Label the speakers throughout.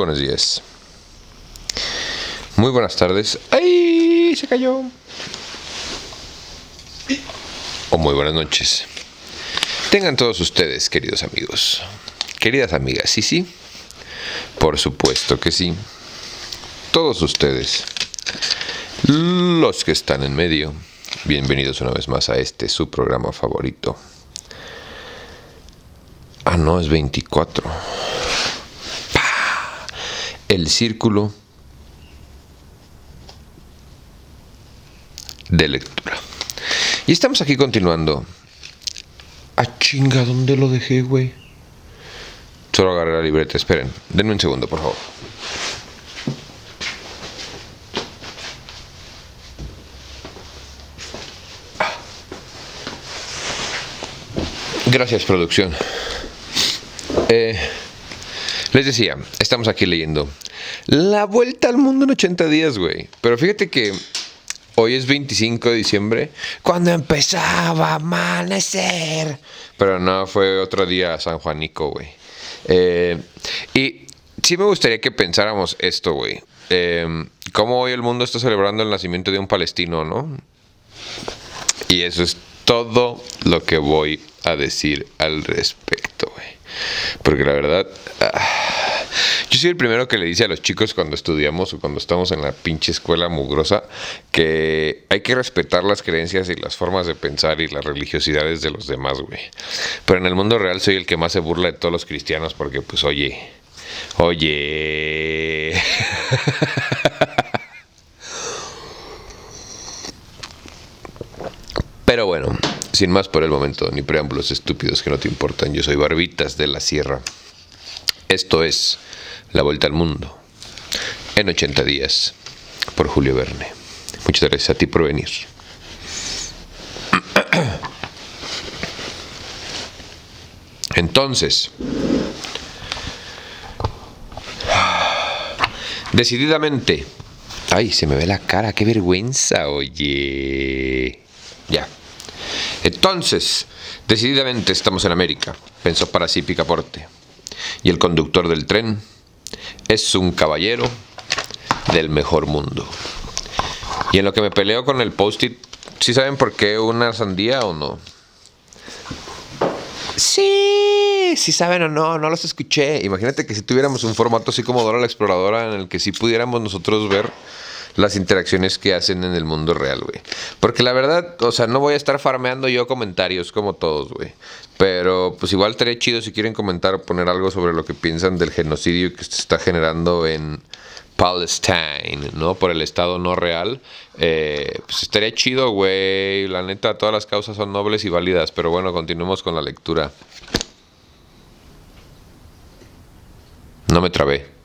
Speaker 1: buenos días. Muy buenas tardes. ¡Ay! Se cayó. O muy buenas noches. Tengan todos ustedes, queridos amigos. Queridas amigas, sí. Por supuesto que sí. Todos ustedes. Los que están en medio. Bienvenidos una vez más a su programa favorito. Ah, no, es 24. ¡Pah! El círculo de lectura. Y estamos aquí continuando. Ah, chinga, ¿dónde lo dejé, güey? Solo agarré la libreta, esperen. Denme un segundo, por favor. Gracias, producción. Les decía, estamos aquí leyendo La Vuelta al Mundo en 80 días, güey. Pero fíjate que hoy es 25 de diciembre, cuando empezaba a amanecer. Pero no, fue otro día San Juanico, güey. Y sí me gustaría que pensáramos esto, güey. Cómo hoy el mundo está celebrando el nacimiento de un palestino, ¿no? Y eso es todo lo que voy a decir al respecto, güey. Porque la verdad, yo soy el primero que le dice a los chicos cuando estudiamos o cuando estamos en la pinche escuela mugrosa que hay que respetar las creencias y las formas de pensar y las religiosidades de los demás, güey. Pero en el mundo real soy el que más se burla de todos los cristianos porque, pues, oye. Pero bueno, sin más por el momento, ni preámbulos estúpidos que no te importan. Yo soy Barbitas de la Sierra. Esto es La Vuelta al Mundo en 80 días por Julio Verne. Muchas gracias a ti por venir. Entonces, decididamente. Ay, se me ve la cara, qué vergüenza, oye. Ya. Entonces, decididamente estamos en América, pensó para sí Picaporte. Y el conductor del tren es un caballero del mejor mundo. Y en lo que me peleo con el post-it, ¿sí saben por qué una sandía o no? Sí saben o no los escuché. Imagínate que si tuviéramos un formato así como Dora la Exploradora, en el que sí pudiéramos nosotros ver las interacciones que hacen en el mundo real, güey. Porque la verdad, o sea, no voy a estar farmeando yo comentarios como todos, güey. Pero pues igual estaría chido si quieren comentar, poner algo sobre lo que piensan del genocidio que se está generando en Palestine, ¿no? Por el Estado no real. Pues estaría chido, güey. La neta, todas las causas son nobles y válidas. Pero bueno, continuemos con la lectura. No me trabé.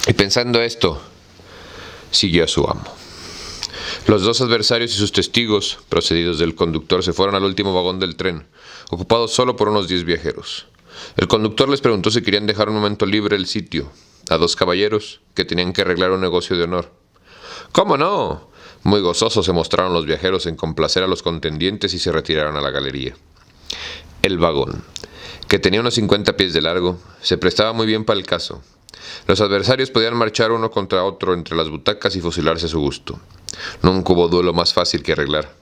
Speaker 1: Y pensando esto, siguió a su amo. Los dos adversarios y sus testigos, procedidos del conductor, se fueron al último vagón del tren, ocupado solo por unos 10 viajeros. El conductor les preguntó si querían dejar un momento libre el sitio a dos caballeros que tenían que arreglar un negocio de honor. ¿Cómo no? Muy gozosos se mostraron los viajeros en complacer a los contendientes y se retiraron a la galería. El vagón, que tenía unos 50 pies de largo, se prestaba muy bien para el caso. Los adversarios podían marchar uno contra otro entre las butacas y fusilarse a su gusto. Nunca hubo duelo más fácil que arreglar.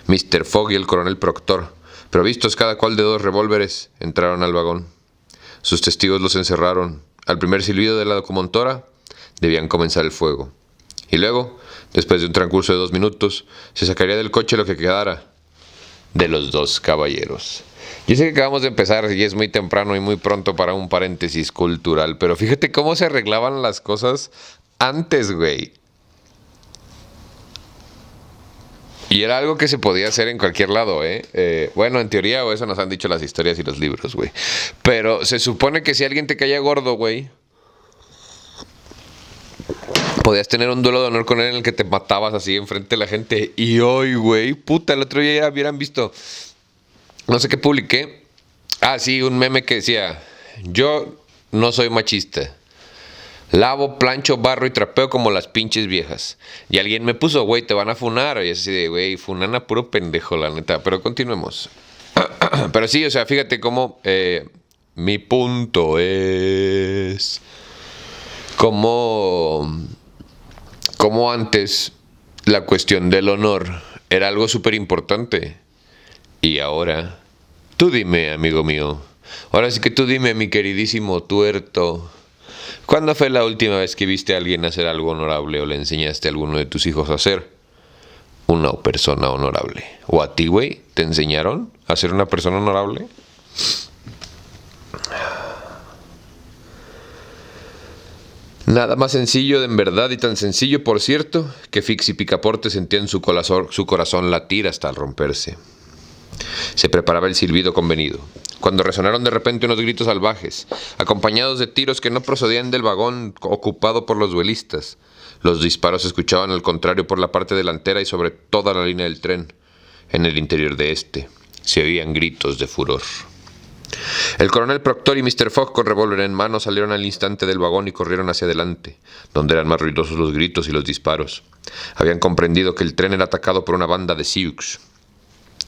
Speaker 1: Mr. Fogg y el coronel Proctor, provistos cada cual de 2 revólveres, entraron al vagón. Sus testigos los encerraron. Al primer silbido de la locomotora, debían comenzar el fuego. Y luego, después de un transcurso de 2 minutos, se sacaría del coche lo que quedara de los 2 caballeros. Yo sé que acabamos de empezar y es muy temprano y muy pronto para un paréntesis cultural, pero fíjate cómo se arreglaban las cosas antes, güey. Y era algo que se podía hacer en cualquier lado, ¿eh? Bueno, en teoría, o eso nos han dicho las historias y los libros, güey. Pero se supone que si alguien te caía gordo, güey, podías tener un duelo de honor con él en el que te matabas así enfrente de la gente. Y hoy, güey, puta, el otro día ya hubieran visto... No sé qué publiqué. Ah, sí, un meme que decía: yo no soy machista. Lavo, plancho, barro y trapeo como las pinches viejas. Y alguien me puso, güey, te van a funar. Y así de, güey, funan a puro pendejo, la neta. Pero continuemos. Pero sí, o sea, fíjate cómo mi punto es cómo antes la cuestión del honor era algo súper importante. Y ahora, tú dime, amigo mío. Ahora sí que tú dime, mi queridísimo tuerto. ¿Cuándo fue la última vez que viste a alguien hacer algo honorable o le enseñaste a alguno de tus hijos a hacer una persona honorable? ¿O a ti, güey, te enseñaron a ser una persona honorable? Nada más sencillo en verdad, y tan sencillo, por cierto, que Fix y Picaporte sentían su corazón latir hasta al romperse. Se preparaba el silbido convenido, cuando resonaron de repente unos gritos salvajes, acompañados de tiros que no procedían del vagón ocupado por los duelistas. Los disparos se escuchaban al contrario por la parte delantera y sobre toda la línea del tren. En el interior de este se oían gritos de furor. El coronel Proctor y Mr. Fogg, con revólver en mano, salieron al instante del vagón y corrieron hacia adelante, donde eran más ruidosos los gritos y los disparos. Habían comprendido que el tren era atacado por una banda de Sioux.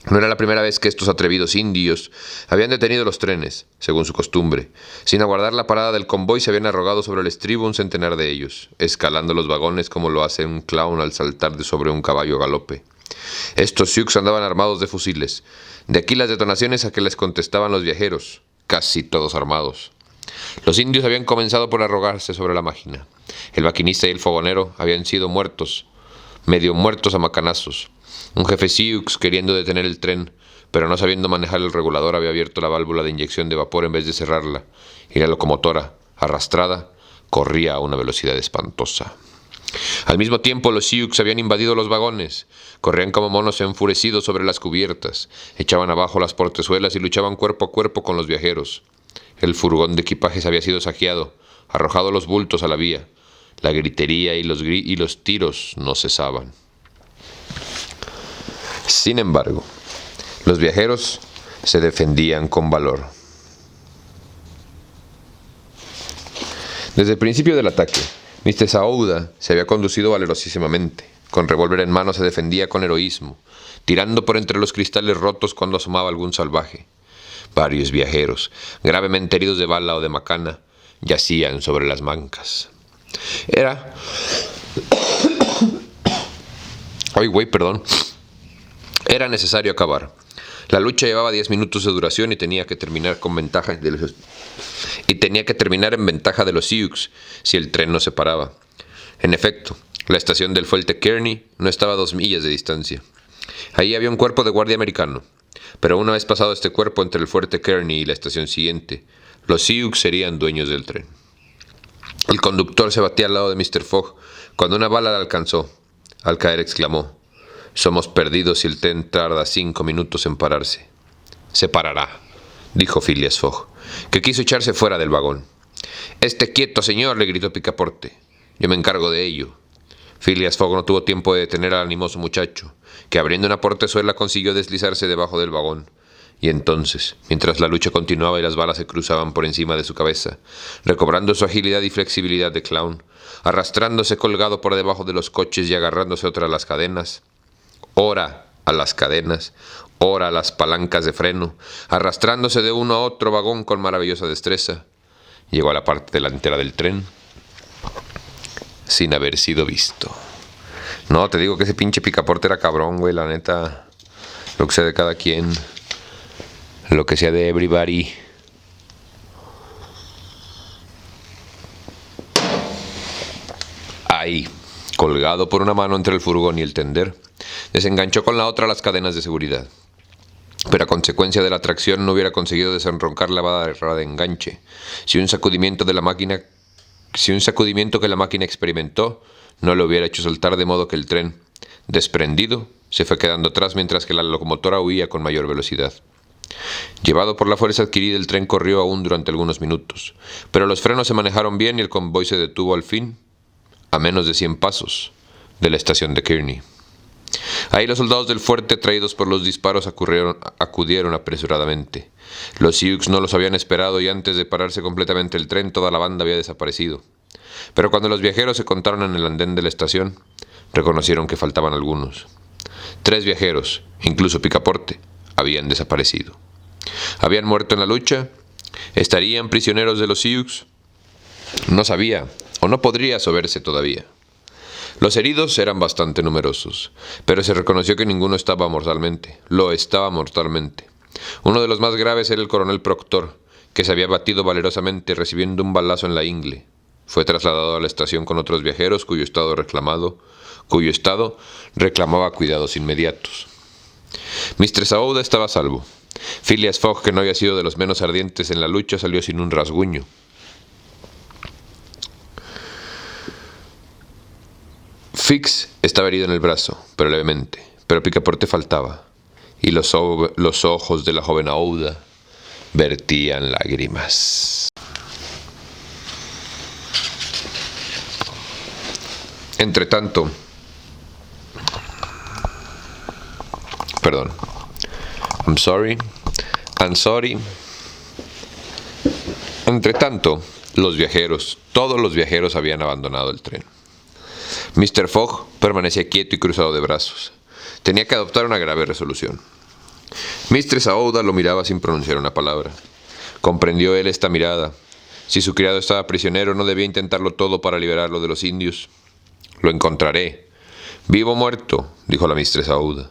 Speaker 1: No era la primera vez que estos atrevidos indios habían detenido los trenes, según su costumbre. Sin aguardar la parada del convoy, se habían arrogado sobre el estribo un centenar de ellos, escalando los vagones como lo hace un clown al saltar de sobre un caballo a galope. Estos Sioux andaban armados de fusiles. De aquí las detonaciones a que les contestaban los viajeros, casi todos armados. Los indios habían comenzado por arrogarse sobre la máquina. El maquinista y el fogonero habían sido muertos, medio muertos a macanazos. Un jefe Sioux, queriendo detener el tren, pero no sabiendo manejar el regulador, había abierto la válvula de inyección de vapor en vez de cerrarla, y la locomotora, arrastrada, corría a una velocidad espantosa. Al mismo tiempo, los Sioux habían invadido los vagones. Corrían como monos enfurecidos sobre las cubiertas, echaban abajo las portezuelas y luchaban cuerpo a cuerpo con los viajeros. El furgón de equipajes había sido saqueado, arrojado los bultos a la vía. La gritería y los tiros no cesaban. Sin embargo, los viajeros se defendían con valor. Desde el principio del ataque, Mr. Saouda se había conducido valerosísimamente. Con revólver en mano se defendía con heroísmo, tirando por entre los cristales rotos cuando asomaba algún salvaje. Varios viajeros, gravemente heridos de bala o de macana, yacían sobre las bancas. Era necesario acabar. La lucha llevaba 10 minutos de duración y tenía que terminar en ventaja de los Sioux si el tren no se paraba. En efecto, la estación del fuerte Kearny no estaba a 2 millas de distancia. Ahí había un cuerpo de guardia americano, pero una vez pasado este cuerpo entre el fuerte Kearny y la estación siguiente, los Sioux serían dueños del tren. El conductor se batía al lado de Mr. Fogg cuando una bala le alcanzó. Al caer exclamó: «Somos perdidos si el tren tarda 5 minutos en pararse». «Se parará», dijo Phileas Fogg, que quiso echarse fuera del vagón. «Esté quieto, señor», le gritó Picaporte. «Yo me encargo de ello». Phileas Fogg no tuvo tiempo de detener al animoso muchacho, que abriendo una portezuela consiguió deslizarse debajo del vagón. Y entonces, mientras la lucha continuaba y las balas se cruzaban por encima de su cabeza, recobrando su agilidad y flexibilidad de clown, arrastrándose colgado por debajo de los coches y agarrándose otra a las cadenas, ora a las cadenas, ora a las palancas de freno, arrastrándose de uno a otro vagón con maravillosa destreza, llegó a la parte delantera del tren sin haber sido visto. No, te digo que ese pinche Picaporte era cabrón, güey, la neta. Lo que sea de cada quien, lo que sea de everybody. Ahí, colgado por una mano entre el furgón y el tender, desenganchó con la otra las cadenas de seguridad. Pero a consecuencia de la tracción no hubiera conseguido desenroncar la barra de enganche. Si un sacudimiento que la máquina experimentó no lo hubiera hecho saltar, de modo que el tren, desprendido, se fue quedando atrás mientras que la locomotora huía con mayor velocidad. Llevado por la fuerza adquirida, el tren corrió aún durante algunos minutos, pero los frenos se manejaron bien y el convoy se detuvo al fin, a menos de 100 pasos de la estación de Kearny. Ahí los soldados del fuerte, atraídos por los disparos, acudieron apresuradamente. Los Sioux no los habían esperado y antes de pararse completamente el tren, toda la banda había desaparecido. Pero cuando los viajeros se contaron en el andén de la estación, reconocieron que faltaban algunos. 3 viajeros, incluso Picaporte, habían desaparecido. ¿Habían muerto en la lucha? ¿Estarían prisioneros de los Sioux? No sabía, o no podría saberse todavía. Los heridos eran bastante numerosos, pero se reconoció que ninguno estaba mortalmente. Lo estaba mortalmente. Uno de los más graves era el coronel Proctor, que se había batido valerosamente recibiendo un balazo en la ingle. Fue trasladado a la estación con otros viajeros cuyo estado reclamaba cuidados inmediatos. Mistress Aouda estaba a salvo. Phileas Fogg, que no había sido de los menos ardientes en la lucha, salió sin un rasguño. Fix estaba herido en el brazo, pero levemente, pero Picaporte faltaba, y los ojos de la joven Aouda vertían lágrimas. Entretanto, Entretanto, todos los viajeros habían abandonado el tren. Mr. Fogg permanecía quieto y cruzado de brazos. Tenía que adoptar una grave resolución. Mistress Aouda lo miraba sin pronunciar una palabra. Comprendió él esta mirada. Si su criado estaba prisionero, no debía intentarlo todo para liberarlo de los indios. Lo encontraré. ¿Vivo o muerto?, dijo la Mistress Aouda.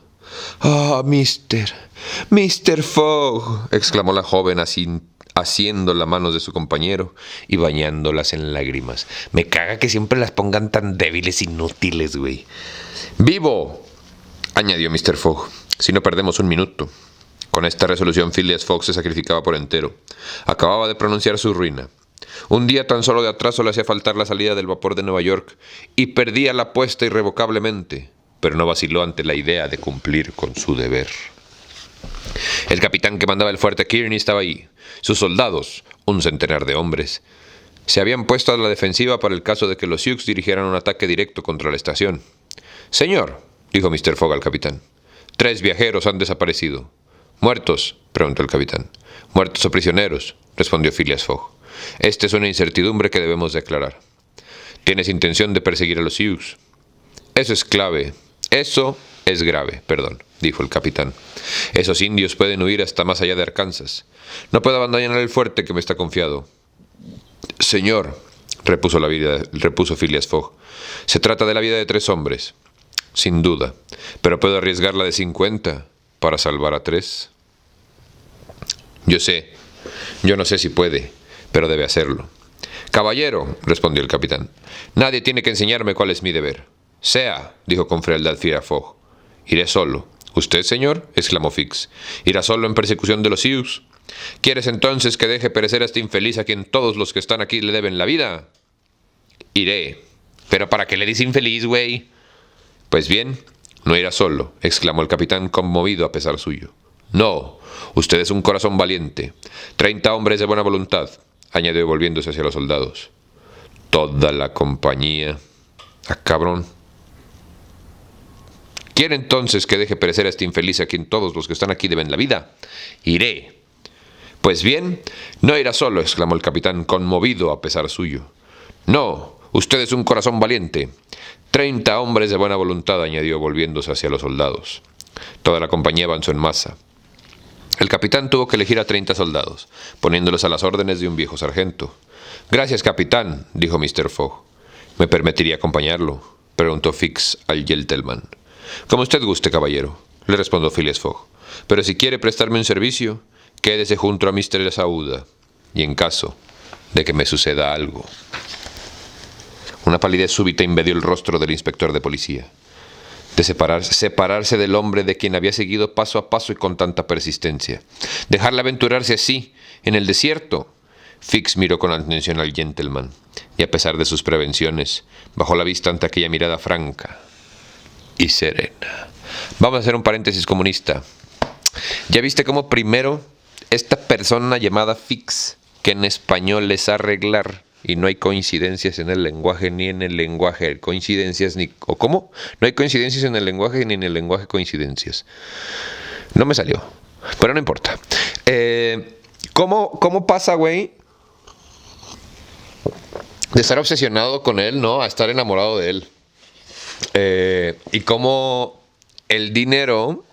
Speaker 1: «Ah, Mr. Fogg», exclamó la joven asiendo las manos de su compañero y bañándolas en lágrimas. Me caga que siempre las pongan tan débiles, inútiles, güey. «¡Vivo!», añadió Mr. Fogg, «si no perdemos un minuto». Con esta resolución Phileas Fogg se sacrificaba por entero. Acababa de pronunciar su ruina. Un día tan solo de atraso le hacía faltar la salida del vapor de Nueva York y perdía la apuesta irrevocablemente, pero no vaciló ante la idea de cumplir con su deber. El capitán que mandaba el fuerte Kearny estaba allí. Sus soldados, un centenar de hombres, se habían puesto a la defensiva para el caso de que los Sioux dirigieran un ataque directo contra la estación. «Señor», dijo Mr. Fogg al capitán, «3 viajeros han desaparecido». «¿Muertos?», preguntó el capitán. «¿Muertos o prisioneros?», respondió Phileas Fogg. «Esta es una incertidumbre que debemos declarar». «¿Tienes intención de perseguir a los Sioux?». «Eso es grave, dijo el capitán. «Esos indios pueden huir hasta más allá de Arkansas. No puedo abandonar el fuerte que me está confiado». «Señor», repuso Phileas Fogg, «se trata de la vida de 3 hombres». «Sin duda, pero puedo arriesgar la de 50 para salvar a 3». Yo no sé si puede, pero debe hacerlo». «Caballero», respondió el capitán, «nadie tiene que enseñarme cuál es mi deber». «Sea», dijo con frialdad Phileas Fogg. «Iré solo». «¿Usted, señor?», exclamó Fix. «¿Irá solo en persecución de los Sioux? ¿Quieres entonces que deje perecer a este infeliz a quien todos los que están aquí le deben la vida?» «Iré». «¿Pero para qué le dice infeliz, güey?» «Pues bien, no irá solo», exclamó el capitán conmovido a pesar suyo. «No, usted es un corazón valiente. 30 hombres de buena voluntad», añadió volviéndose hacia los soldados. «Toda la compañía». «Ah, cabrón». «¿Quiere entonces que deje perecer a este infeliz a quien todos los que están aquí deben la vida?» «Iré». «Pues bien, no irá solo», exclamó el capitán, conmovido a pesar suyo. «No, usted es un corazón valiente. 30 hombres de buena voluntad», añadió volviéndose hacia los soldados. Toda la compañía avanzó en masa. El capitán tuvo que elegir a 30 soldados, poniéndolos a las órdenes de un viejo sargento. «Gracias, capitán», dijo Mr. Fogg. «¿Me permitiría acompañarlo?», preguntó Fix al gentleman. «Como usted guste, caballero», le respondió Phileas Fogg. «Pero si quiere prestarme un servicio, quédese junto a Mistress Aouda, y en caso de que me suceda algo». Una palidez súbita invadió el rostro del inspector de policía. De separarse del hombre de quien había seguido paso a paso y con tanta persistencia. Dejarle aventurarse así, en el desierto. Fix miró con atención al gentleman, y a pesar de sus prevenciones, bajó la vista ante aquella mirada franca y serena. Vamos a hacer un paréntesis comunista. ¿Ya viste cómo primero esta persona llamada Fix, que en español es arreglar, y no hay coincidencias en el lenguaje ni en el lenguaje coincidencias ni... ¿O cómo? No hay coincidencias en el lenguaje ni en el lenguaje coincidencias. No me salió, pero no importa. ¿Cómo pasa, güey, de estar obsesionado con él, ¿no?, a estar enamorado de él? Y cómo el dinero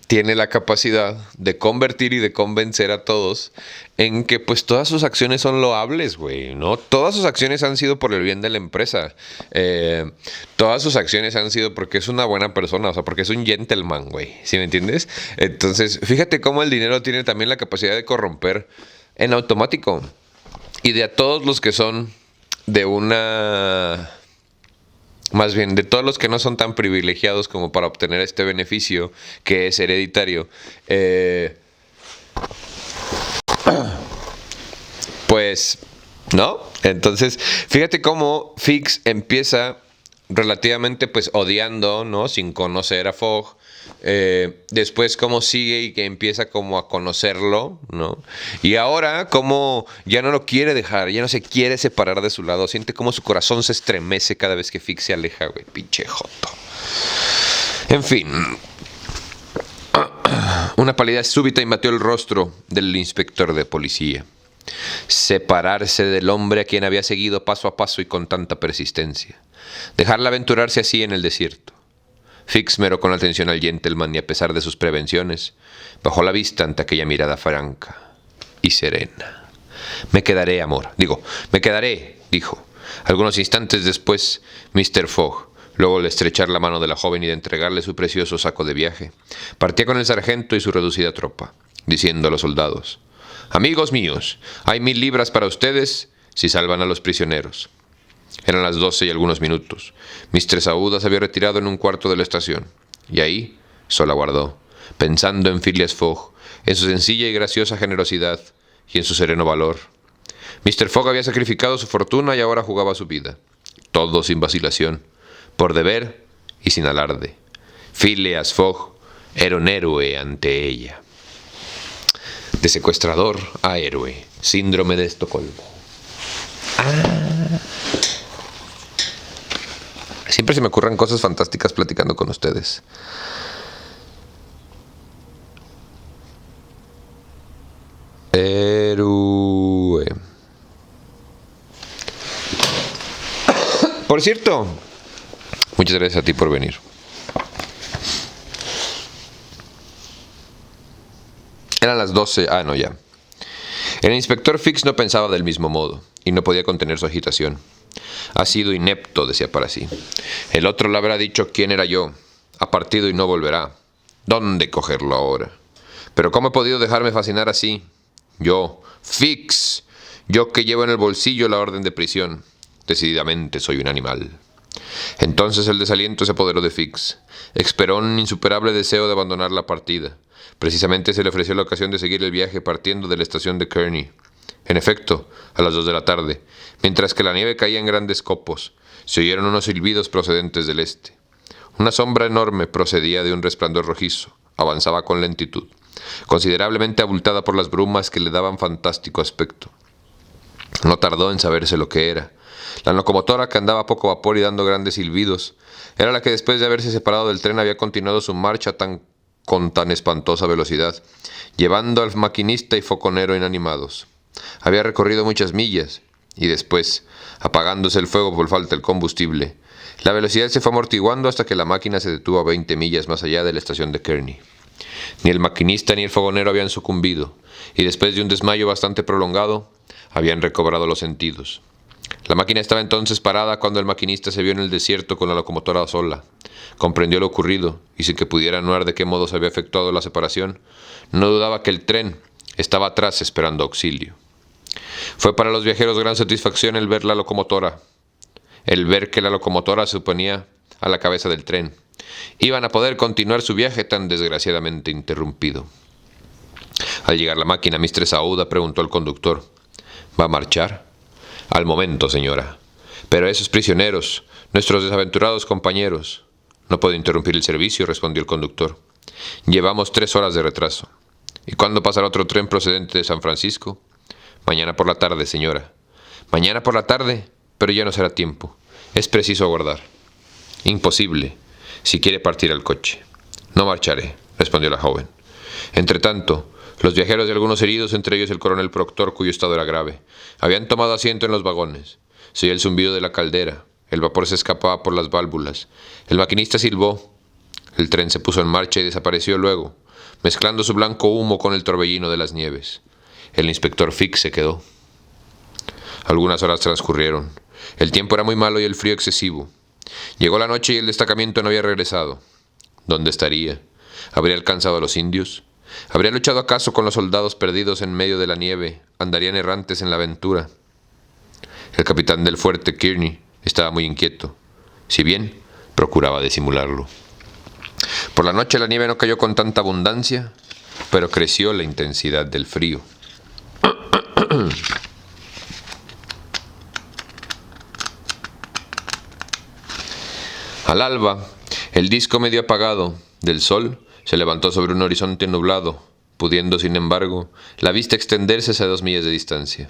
Speaker 1: tiene la capacidad de convertir y de convencer a todos en que pues todas sus acciones son loables, güey, ¿no? Todas sus acciones han sido por el bien de la empresa. Todas sus acciones han sido porque es una buena persona, o sea, porque es un gentleman, güey, ¿sí me entiendes? Entonces, fíjate cómo el dinero tiene también la capacidad de corromper en automático. Y de a todos los que son de una... Más bien, de todos los que no son tan privilegiados como para obtener este beneficio que es hereditario, pues, ¿no? Entonces, fíjate cómo Fix empieza relativamente pues odiando, ¿no? Sin conocer a Fogg. Después cómo sigue y que empieza como a conocerlo, ¿no? Y ahora cómo ya no lo quiere dejar, ya no se quiere separar de su lado. Siente como su corazón se estremece cada vez que Fix se aleja, güey, pinche joto. En fin. Una palidez súbita invadió el rostro del inspector de policía. Separarse del hombre a quien había seguido paso a paso y con tanta persistencia. Dejarla aventurarse así en el desierto. Fix miró con atención al gentleman y a pesar de sus prevenciones, bajó la vista ante aquella mirada franca y serena. Me quedaré, amor. Me quedaré, dijo. Algunos instantes después, Mr. Fogg, luego de estrechar la mano de la joven y de entregarle su precioso saco de viaje, partía con el sargento y su reducida tropa, diciendo a los soldados: «Amigos míos, hay 1000 libras para ustedes si salvan a los prisioneros». Eran las 12 y algunos minutos. Mistress Aouda se había retirado en un cuarto de la estación, y ahí solo aguardó, pensando en Phileas Fogg, en su sencilla y graciosa generosidad y en su sereno valor. Mr. Fogg había sacrificado su fortuna y ahora jugaba su vida, todo sin vacilación, por deber y sin alarde. Phileas Fogg era un héroe ante ella. De secuestrador a héroe, síndrome de Estocolmo. Siempre se me ocurren cosas fantásticas platicando con ustedes. Héroe. Por cierto, muchas gracias a ti por venir. Eran las 12. No, ya. El inspector Fix no pensaba del mismo modo y no podía contener su agitación. Ha sido inepto, decía para sí. El otro le habrá dicho quién era yo. Ha partido y no volverá. ¿Dónde cogerlo ahora? Pero ¿cómo he podido dejarme fascinar así? Yo, Fix, yo que llevo en el bolsillo la orden de prisión. Decididamente soy un animal. Entonces el desaliento se apoderó de Fix. Esperó un insuperable deseo de abandonar la partida. Precisamente se le ofreció la ocasión de seguir el viaje partiendo de la estación de Kearney. En efecto, a las 2 de la tarde, mientras que la nieve caía en grandes copos, se oyeron unos silbidos procedentes del este. Una sombra enorme procedía de un resplandor rojizo, avanzaba con lentitud, considerablemente abultada por las brumas que le daban fantástico aspecto. No tardó en saberse lo que era. La locomotora, que andaba a poco vapor y dando grandes silbidos, era la que después de haberse separado del tren había continuado su marcha con tan espantosa velocidad, llevando al maquinista y foconero inanimados. Había recorrido muchas millas, y después, apagándose el fuego por falta del combustible, la velocidad se fue amortiguando hasta que la máquina se detuvo a 20 millas más allá de la estación de Kearney. Ni el maquinista ni el fogonero habían sucumbido, y después de un desmayo bastante prolongado, habían recobrado los sentidos. La máquina estaba entonces parada cuando el maquinista se vio en el desierto con la locomotora sola. Comprendió lo ocurrido, y sin que pudiera anuar de qué modo se había efectuado la separación, no dudaba que el tren estaba atrás esperando auxilio. Fue para los viajeros gran satisfacción el ver que la locomotora se ponía a la cabeza del tren. Iban a poder continuar su viaje tan desgraciadamente interrumpido. Al llegar la máquina, Mistress Aouda preguntó al conductor: ¿Va a marchar? Al momento, señora. Pero esos prisioneros, nuestros desaventurados compañeros. No puedo interrumpir el servicio, respondió el conductor. Llevamos 3 horas de retraso. ¿Y cuándo pasará otro tren procedente de San Francisco? Mañana por la tarde, señora. Mañana por la tarde, pero ya no será tiempo. Es preciso aguardar. Imposible, si quiere partir al coche. No marcharé, respondió la joven. Entretanto, los viajeros y algunos heridos, entre ellos el coronel Proctor, cuyo estado era grave, habían tomado asiento en los vagones. Se oía el zumbido de la caldera. El vapor se escapaba por las válvulas. El maquinista silbó. El tren se puso en marcha y desapareció luego, mezclando su blanco humo con el torbellino de las nieves. El inspector Fix se quedó. Algunas horas transcurrieron. El tiempo era muy malo y el frío excesivo. Llegó la noche y el destacamento no había regresado. ¿Dónde estaría? ¿Habría alcanzado a los indios? ¿Habría luchado acaso con los soldados perdidos en medio de la nieve? ¿Andarían errantes en la aventura? El capitán del fuerte, Kearney, estaba muy inquieto, si bien procuraba disimularlo. Por la noche la nieve no cayó con tanta abundancia, pero creció la intensidad del frío. Al alba, el disco medio apagado del sol se levantó sobre un horizonte nublado, pudiendo, sin embargo, la vista extenderse hacia 2 millas de distancia.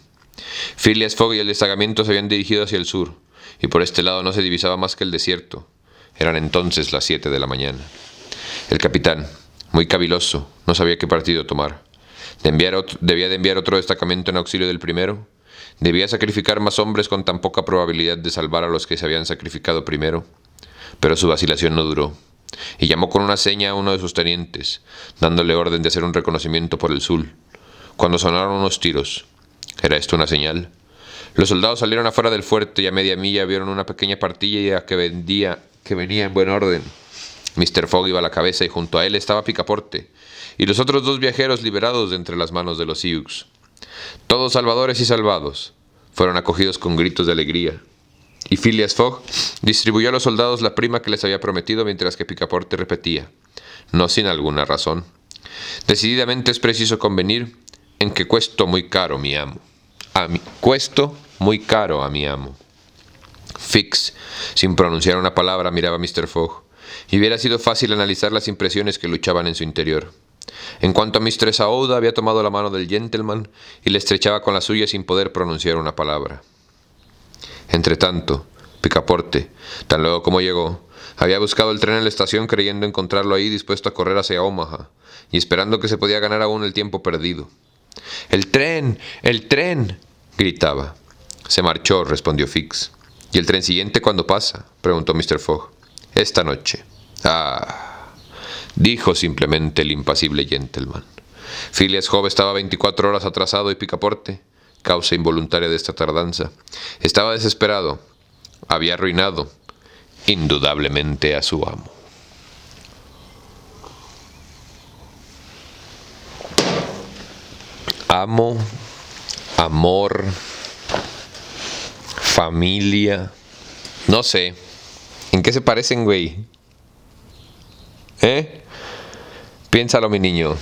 Speaker 1: Phileas Fogg y el destacamento se habían dirigido hacia el sur, y por este lado no se divisaba más que el desierto. Eran entonces las 7 de la mañana. El capitán, muy caviloso, no sabía qué partido tomar. ¿Debía de enviar otro destacamento en auxilio del primero? ¿Debía sacrificar más hombres con tan poca probabilidad de salvar a los que se habían sacrificado primero? Pero su vacilación no duró, y llamó con una seña a uno de sus tenientes, dándole orden de hacer un reconocimiento por el sur, cuando sonaron unos tiros. ¿Era esto una señal? Los soldados salieron afuera del fuerte y a media milla vieron una pequeña partilla que venía en buen orden. Mr. Fogg iba a la cabeza y junto a él estaba Picaporte, y los otros 2 viajeros liberados de entre las manos de los Sioux. Todos salvadores y salvados, fueron acogidos con gritos de alegría. Y Phileas Fogg distribuyó a los soldados la prima que les había prometido mientras que Picaporte repetía, no sin alguna razón: decididamente es preciso convenir en que cuesto muy caro mi amo. Cuesto muy caro a mi amo. Fix, sin pronunciar una palabra, miraba a Mr. Fogg, y hubiera sido fácil analizar las impresiones que luchaban en su interior. En cuanto a Mistress Aouda, había tomado la mano del gentleman y le estrechaba con la suya sin poder pronunciar una palabra. Entretanto, Picaporte, tan luego como llegó, había buscado el tren en la estación creyendo encontrarlo ahí dispuesto a correr hacia Omaha y esperando que se podía ganar aún el tiempo perdido. ¡El tren! ¡El tren!, gritaba. Se marchó, respondió Fix. ¿Y el tren siguiente cuándo pasa?, preguntó Mr. Fogg. Esta noche. Ah, dijo simplemente el impasible gentleman. Phileas Fogg estaba 24 horas atrasado y Picaporte, causa involuntaria de esta tardanza, estaba desesperado. Había arruinado, indudablemente, a su amo. Amo, amor, familia. No sé. ¿En qué se parecen, güey? Piénsalo, mi niño,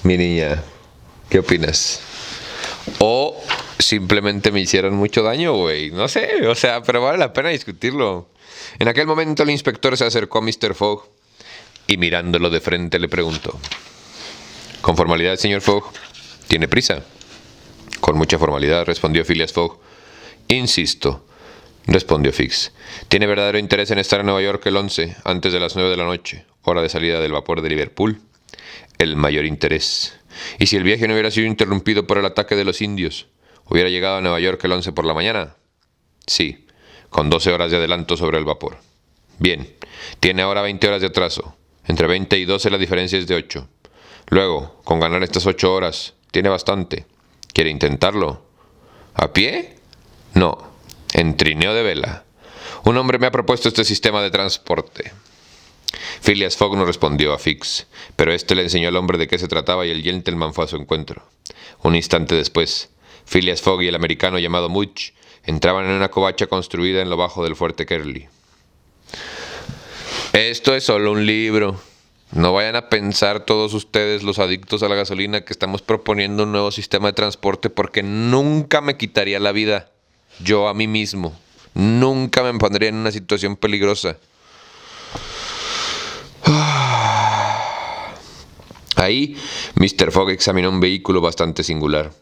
Speaker 1: mi niña. ¿Qué opinas? O simplemente me hicieron mucho daño, güey. No sé, pero vale la pena discutirlo. En aquel momento el inspector se acercó a Mr. Fogg y mirándolo de frente le preguntó: ¿Con formalidad, señor Fogg? ¿Tiene prisa? Con mucha formalidad, respondió Phileas Fogg. Insisto, respondió Fix. ¿Tiene verdadero interés en estar en Nueva York el 11, antes de las 9 de la noche, hora de salida del vapor de Liverpool? El mayor interés. ¿Y si el viaje no hubiera sido interrumpido por el ataque de los indios, hubiera llegado a Nueva York el 11 por la mañana? Sí, con 12 horas de adelanto sobre el vapor. Bien, tiene ahora 20 horas de atraso. Entre 20 y 12 la diferencia es de 8. Luego, con ganar estas 8 horas, tiene bastante. ¿Quiere intentarlo? ¿A pie? No, en trineo de vela. Un hombre me ha propuesto este sistema de transporte. Phileas Fogg no respondió a Fix, pero éste le enseñó al hombre de qué se trataba y el gentleman fue a su encuentro. Un instante después, Phileas Fogg y el americano llamado Mudge entraban en una covacha construida en lo bajo del fuerte Kearney. Esto es solo un libro. No vayan a pensar todos ustedes, los adictos a la gasolina, que estamos proponiendo un nuevo sistema de transporte, porque nunca me quitaría la vida, yo a mí mismo. Nunca me pondría en una situación peligrosa. Ahí, Mr. Fogg examinó un vehículo bastante singular,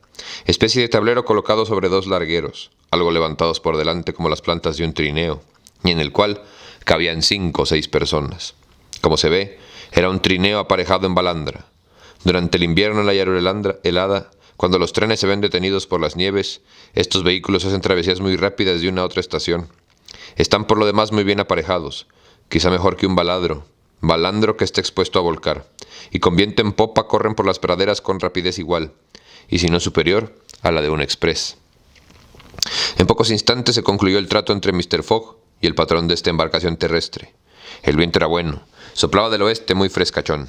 Speaker 1: especie de tablero colocado sobre 2 largueros, algo levantados por delante como las plantas de un trineo, y en el cual cabían 5 o 6 personas. Como se ve, era un trineo aparejado en balandra. Durante el invierno en la llanura helada, cuando los trenes se ven detenidos por las nieves, estos vehículos hacen travesías muy rápidas de una a otra estación. Están por lo demás muy bien aparejados, quizá mejor que un baladro, balandro que está expuesto a volcar, y con viento en popa corren por las praderas con rapidez igual, y si no superior, a la de un express. En pocos instantes se concluyó el trato entre Mr. Fogg y el patrón de esta embarcación terrestre. El viento era bueno, soplaba del oeste muy frescachón.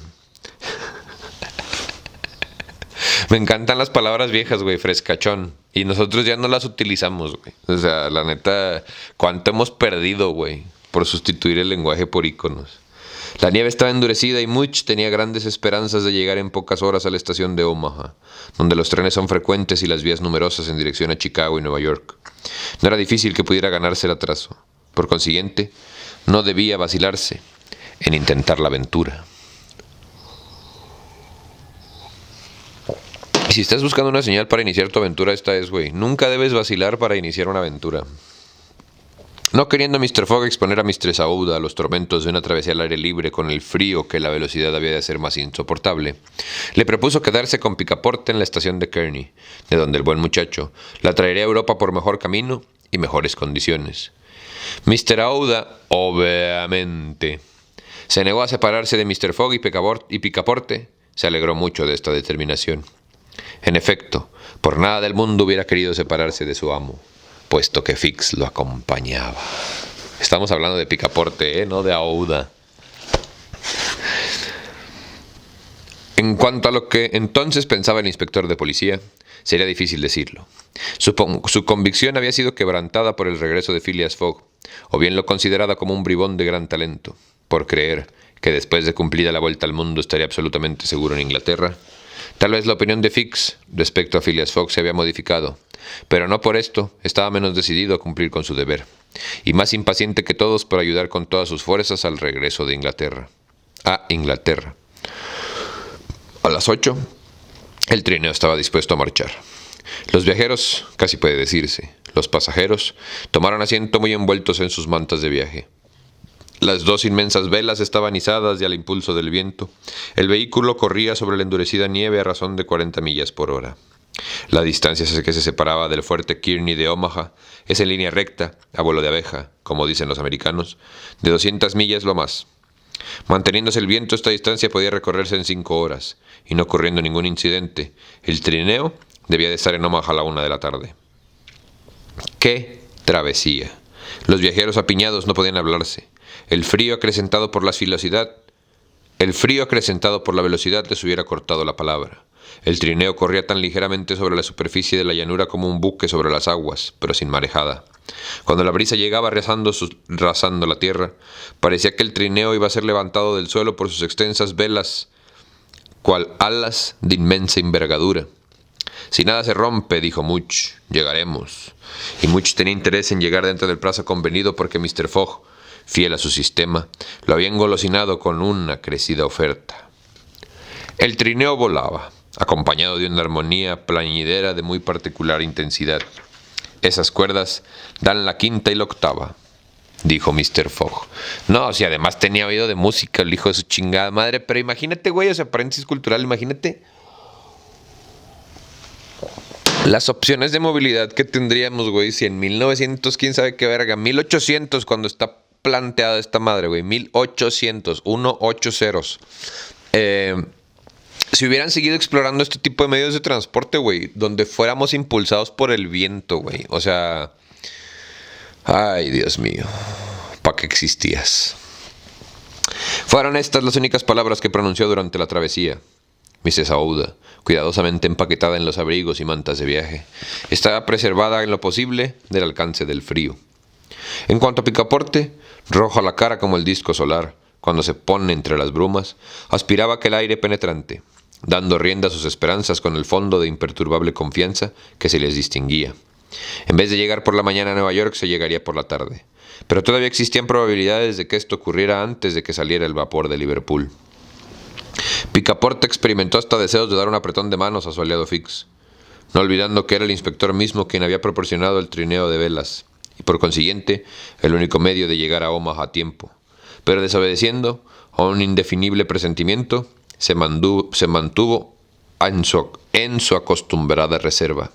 Speaker 1: Me encantan las palabras viejas, güey, frescachón. Y nosotros ya no las utilizamos, güey. O sea, la neta, ¿cuánto hemos perdido, güey? Por sustituir el lenguaje por iconos. La nieve estaba endurecida y Much tenía grandes esperanzas de llegar en pocas horas a la estación de Omaha, donde los trenes son frecuentes y las vías numerosas en dirección a Chicago y Nueva York. No era difícil que pudiera ganarse el atraso. Por consiguiente, no debía vacilarse en intentar la aventura. Si estás buscando una señal para iniciar tu aventura, esta es, güey. Nunca debes vacilar para iniciar una aventura. No queriendo Mr. Fogg exponer a Mistress Aouda a los tormentos de una travesía al aire libre con el frío que la velocidad había de hacer más insoportable, le propuso quedarse con Picaporte en la estación de Kearney, de donde el buen muchacho la traería a Europa por mejor camino y mejores condiciones. Mr. Aouda, obviamente, se negó a separarse de Mr. Fogg y Picaporte se alegró mucho de esta determinación. En efecto, por nada del mundo hubiera querido separarse de su amo, puesto que Fix lo acompañaba. Estamos hablando de Picaporte, no de Aouda. En cuanto a lo que entonces pensaba el inspector de policía, sería difícil decirlo. Su convicción había sido quebrantada por el regreso de Phileas Fogg, o bien lo consideraba como un bribón de gran talento, por creer que después de cumplida la vuelta al mundo estaría absolutamente seguro en Inglaterra. Tal vez la opinión de Fix respecto a Phileas Fogg se había modificado, pero no por esto estaba menos decidido a cumplir con su deber, y más impaciente que todos por ayudar con todas sus fuerzas al regreso de Inglaterra. A Inglaterra. A las 8, el trineo estaba dispuesto a marchar. Los viajeros, casi puede decirse, los pasajeros, tomaron asiento muy envueltos en sus mantas de viaje. Las dos inmensas velas estaban izadas y al impulso del viento. El vehículo corría sobre la endurecida nieve a razón de 40 millas por hora. La distancia que se separaba del fuerte Kearney de Omaha es en línea recta, a vuelo de abeja, como dicen los americanos, de 200 millas lo más. Manteniéndose el viento, esta distancia podía recorrerse en 5 horas, y no ocurriendo ningún incidente, el trineo debía de estar en Omaha a la 1 de la tarde. ¡Qué travesía! Los viajeros apiñados no podían hablarse. El frío acrecentado por la velocidad les hubiera cortado la palabra. El trineo corría tan ligeramente sobre la superficie de la llanura como un buque sobre las aguas, pero sin marejada. Cuando la brisa llegaba rasando la tierra, parecía que el trineo iba a ser levantado del suelo por sus extensas velas, cual alas de inmensa envergadura. Si nada se rompe, dijo Much, llegaremos. Y Much tenía interés en llegar dentro del plazo convenido porque Mr. Fogg, fiel a su sistema, lo había engolosinado con una crecida oferta. El trineo volaba, acompañado de una armonía plañidera de muy particular intensidad. Esas cuerdas dan la quinta y la octava, dijo Mr. Fogg. No, si además tenía oído de música, el hijo de su chingada madre, pero imagínate, güey, o sea, paréntesis cultural, imagínate las opciones de movilidad que tendríamos, güey, si en 1900, quién sabe qué verga, 1800, cuando está planteada esta madre, güey, 1800, 1-8 ceros. Si hubieran seguido explorando este tipo de medios de transporte, güey, donde fuéramos impulsados por el viento, güey, o sea, ay, Dios mío, ¿para qué existías? Fueron estas las únicas palabras que pronunció durante la travesía. Mrs. Aouda, cuidadosamente empaquetada en los abrigos y mantas de viaje, estaba preservada en lo posible del alcance del frío. En cuanto a Picaporte, rojo a la cara como el disco solar, cuando se pone entre las brumas, aspiraba aquel aire penetrante, dando rienda a sus esperanzas con el fondo de imperturbable confianza que se les distinguía. En vez de llegar por la mañana a Nueva York, se llegaría por la tarde. Pero todavía existían probabilidades de que esto ocurriera antes de que saliera el vapor de Liverpool. Picaporte experimentó hasta deseos de dar un apretón de manos a su aliado Fix, no olvidando que era el inspector mismo quien había proporcionado el trineo de velas, y por consiguiente el único medio de llegar a Omaha a tiempo. Pero desobedeciendo a un indefinible presentimiento, se mantuvo en su acostumbrada reserva.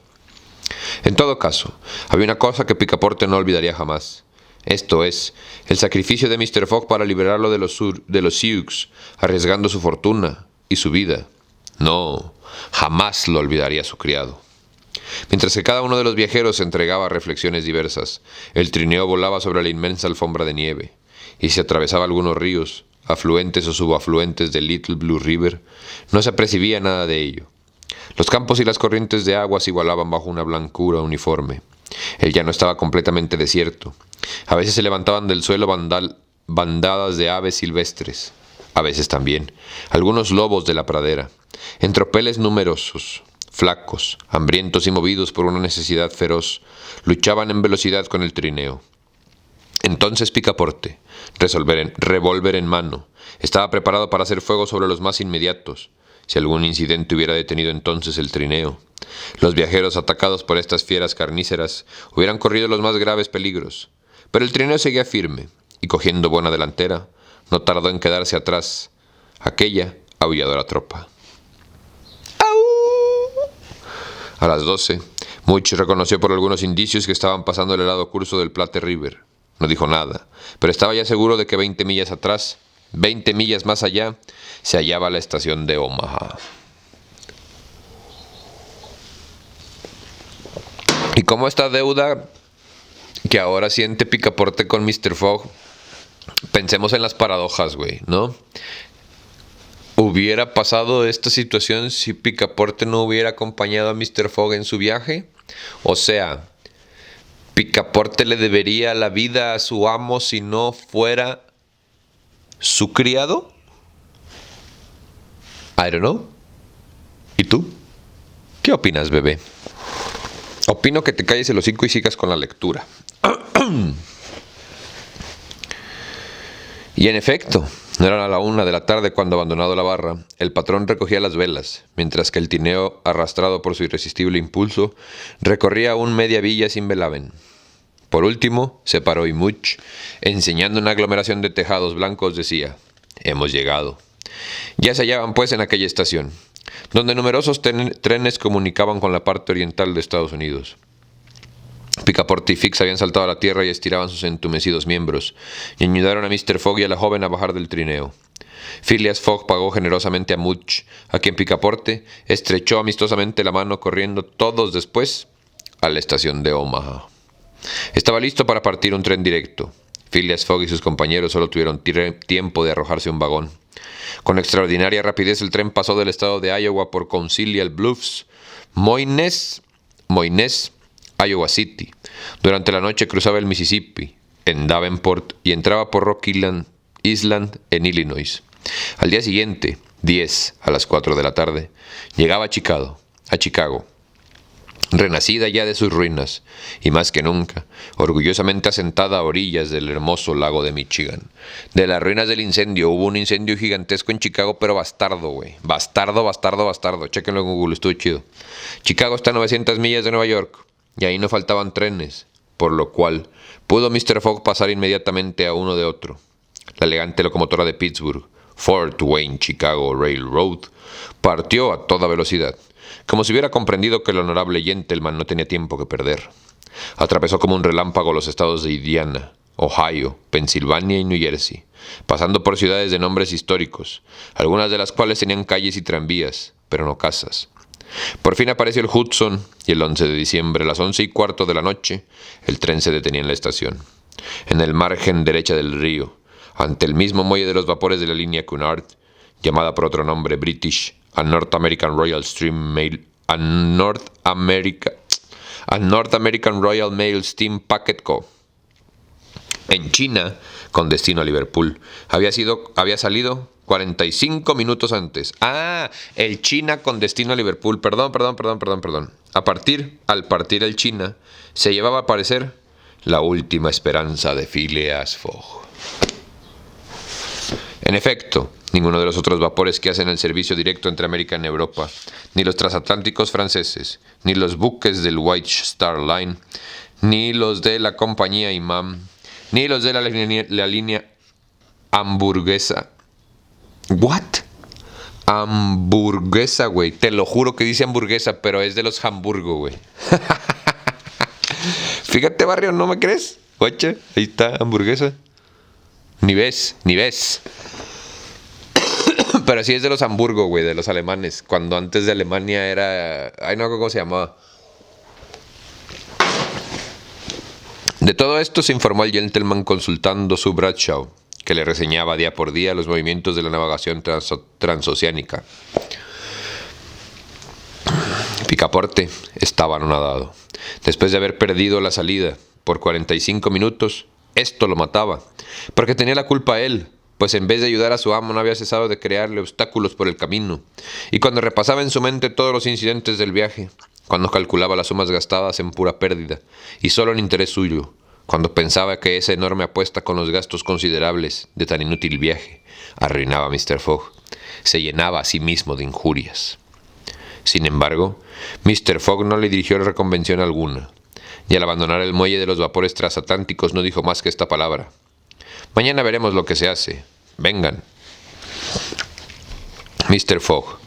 Speaker 1: En todo caso, había una cosa que Picaporte no olvidaría jamás. Esto es, el sacrificio de Mr. Fogg para liberarlo de los Sioux, arriesgando su fortuna y su vida. No, jamás lo olvidaría su criado. Mientras que cada uno de los viajeros se entregaba a reflexiones diversas, el trineo volaba sobre la inmensa alfombra de nieve, y si atravesaba algunos ríos, afluentes o subafluentes del Little Blue River, no se apercibía nada de ello. Los campos y las corrientes de agua se igualaban bajo una blancura uniforme. El llano estaba completamente desierto. A veces se levantaban del suelo bandadas de aves silvestres. A veces también algunos lobos de la pradera, en tropeles numerosos, flacos, hambrientos y movidos por una necesidad feroz, luchaban en velocidad con el trineo. Entonces Picaporte, revólver en mano, estaba preparado para hacer fuego sobre los más inmediatos, si algún incidente hubiera detenido entonces el trineo. Los viajeros atacados por estas fieras carníceras hubieran corrido los más graves peligros, pero el trineo seguía firme, y cogiendo buena delantera, no tardó en quedarse atrás aquella aulladora tropa. A las 12, Much reconoció por algunos indicios que estaban pasando el helado curso del Platte River. No dijo nada, pero estaba ya seguro de que 20 millas atrás, 20 millas más allá, se hallaba la estación de Omaha. Y como esta deuda que ahora siente Picaporte con Mr. Fogg, pensemos en las paradojas, güey, ¿no? ¿Hubiera pasado esta situación si Picaporte no hubiera acompañado a Mr. Fogg en su viaje? O sea, ¿Picaporte le debería la vida a su amo si no fuera su criado? I don't know. ¿Y tú? ¿Qué opinas, bebé? Opino que te calles el hocico y sigas con la lectura. Y en efecto, no era la 1 de la tarde cuando, abandonado la barra, el patrón recogía las velas, mientras que el trineo, arrastrado por su irresistible impulso, recorría aún media villa sin velamen. Por último, se paró y Much, enseñando una aglomeración de tejados blancos, decía: «Hemos llegado». Ya se hallaban pues en aquella estación, donde numerosos trenes comunicaban con la parte oriental de Estados Unidos. Picaporte y Fix habían saltado a la tierra y estiraban sus entumecidos miembros, y ayudaron a Mr. Fogg y a la joven a bajar del trineo. Phileas Fogg pagó generosamente a Much, a quien Picaporte estrechó amistosamente la mano, corriendo todos después a la estación de Omaha. Estaba listo para partir un tren directo. Phileas Fogg y sus compañeros solo tuvieron tiempo de arrojarse a un vagón. Con extraordinaria rapidez el tren pasó del estado de Iowa por Council Bluffs, Moines, Iowa City. Durante la noche cruzaba el Mississippi en Davenport y entraba por Rock Island en Illinois. Al día siguiente, 10 a las 4 de la tarde, llegaba a Chicago, renacida ya de sus ruinas, y más que nunca, orgullosamente asentada a orillas del hermoso lago de Michigan. De las ruinas del incendio, hubo un incendio gigantesco en Chicago, pero bastardo, güey. Bastardo. Chéquenlo en Google, estuvo chido. Chicago está a 900 millas de Nueva York, y ahí no faltaban trenes, por lo cual pudo Mr. Fogg pasar inmediatamente a uno de otro. La elegante locomotora de Pittsburgh, Fort Wayne Chicago Railroad, partió a toda velocidad, como si hubiera comprendido que el honorable gentleman no tenía tiempo que perder. Atravesó como un relámpago los estados de Indiana, Ohio, Pensilvania y New Jersey, pasando por ciudades de nombres históricos, algunas de las cuales tenían calles y tranvías, pero no casas. Por fin apareció el Hudson, y el 11 de diciembre, a las 11:15 de la noche, el tren se detenía en la estación. En el margen derecha del río, ante el mismo muelle de los vapores de la línea Cunard, llamada por otro nombre British and North American Royal Steam Packet Co. En China, con destino a Liverpool, había salido 45 minutos antes. El China con destino a Liverpool. Perdón. Al partir el China, se llevaba a parecer la última esperanza de Phileas Fogg. En efecto, ninguno de los otros vapores que hacen el servicio directo entre América y Europa, ni los transatlánticos franceses, ni los buques del White Star Line, ni los de la compañía Imam, ni los de la línea hamburguesa. ¿What? Hamburguesa, güey. Te lo juro que dice hamburguesa, pero es de los Hamburgo, güey. Fíjate, barrio, ¿no me crees? Guacha, ahí está, hamburguesa. Ni ves. Pero sí es de los Hamburgo, güey, de los alemanes. Cuando antes de Alemania era... Ay, no, ¿cómo se llamaba? De todo esto se informó el gentleman consultando su Bradshaw, que le reseñaba día por día los movimientos de la navegación transoceánica. Picaporte estaba anonadado. Después de haber perdido la salida por 45 minutos, esto lo mataba, porque tenía la culpa él, pues en vez de ayudar a su amo no había cesado de crearle obstáculos por el camino, y cuando repasaba en su mente todos los incidentes del viaje, cuando calculaba las sumas gastadas en pura pérdida, y solo en interés suyo, cuando pensaba que esa enorme apuesta con los gastos considerables de tan inútil viaje arruinaba a Mr. Fogg, se llenaba a sí mismo de injurias. Sin embargo, Mr. Fogg no le dirigió reconvención alguna, y al abandonar el muelle de los vapores transatlánticos no dijo más que esta palabra: «Mañana veremos lo que se hace. Vengan». Mr. Fogg,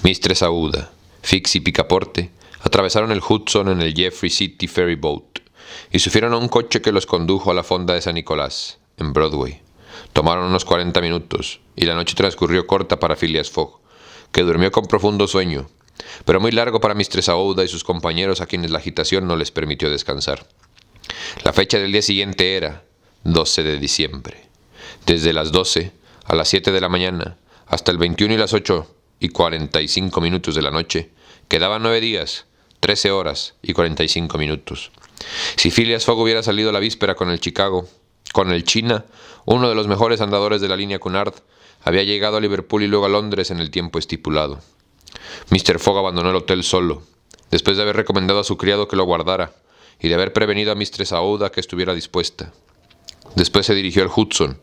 Speaker 1: Mistress Aouda, Fix y Picaporte atravesaron el Hudson en el Jeffrey City Ferry Boat y subieron a un coche que los condujo a la fonda de San Nicolás, en Broadway. Tomaron unos 40 minutos y la noche transcurrió corta para Phileas Fogg, que durmió con profundo sueño, pero muy largo para Mistress Aouda y sus compañeros, a quienes la agitación no les permitió descansar. La fecha del día siguiente era 12 de diciembre. Desde las 12 a las 7 de la mañana hasta el 21 y las 8:45 de la noche quedaban 9 días, 13 horas y 45 minutos. Si Phileas Fogg hubiera salido la víspera con el China, uno de los mejores andadores de la línea Cunard, había llegado a Liverpool y luego a Londres en el tiempo estipulado. Mr. Fogg abandonó el hotel solo, después de haber recomendado a su criado que lo guardara y de haber prevenido a Mistress Aouda que estuviera dispuesta. Después se dirigió al Hudson,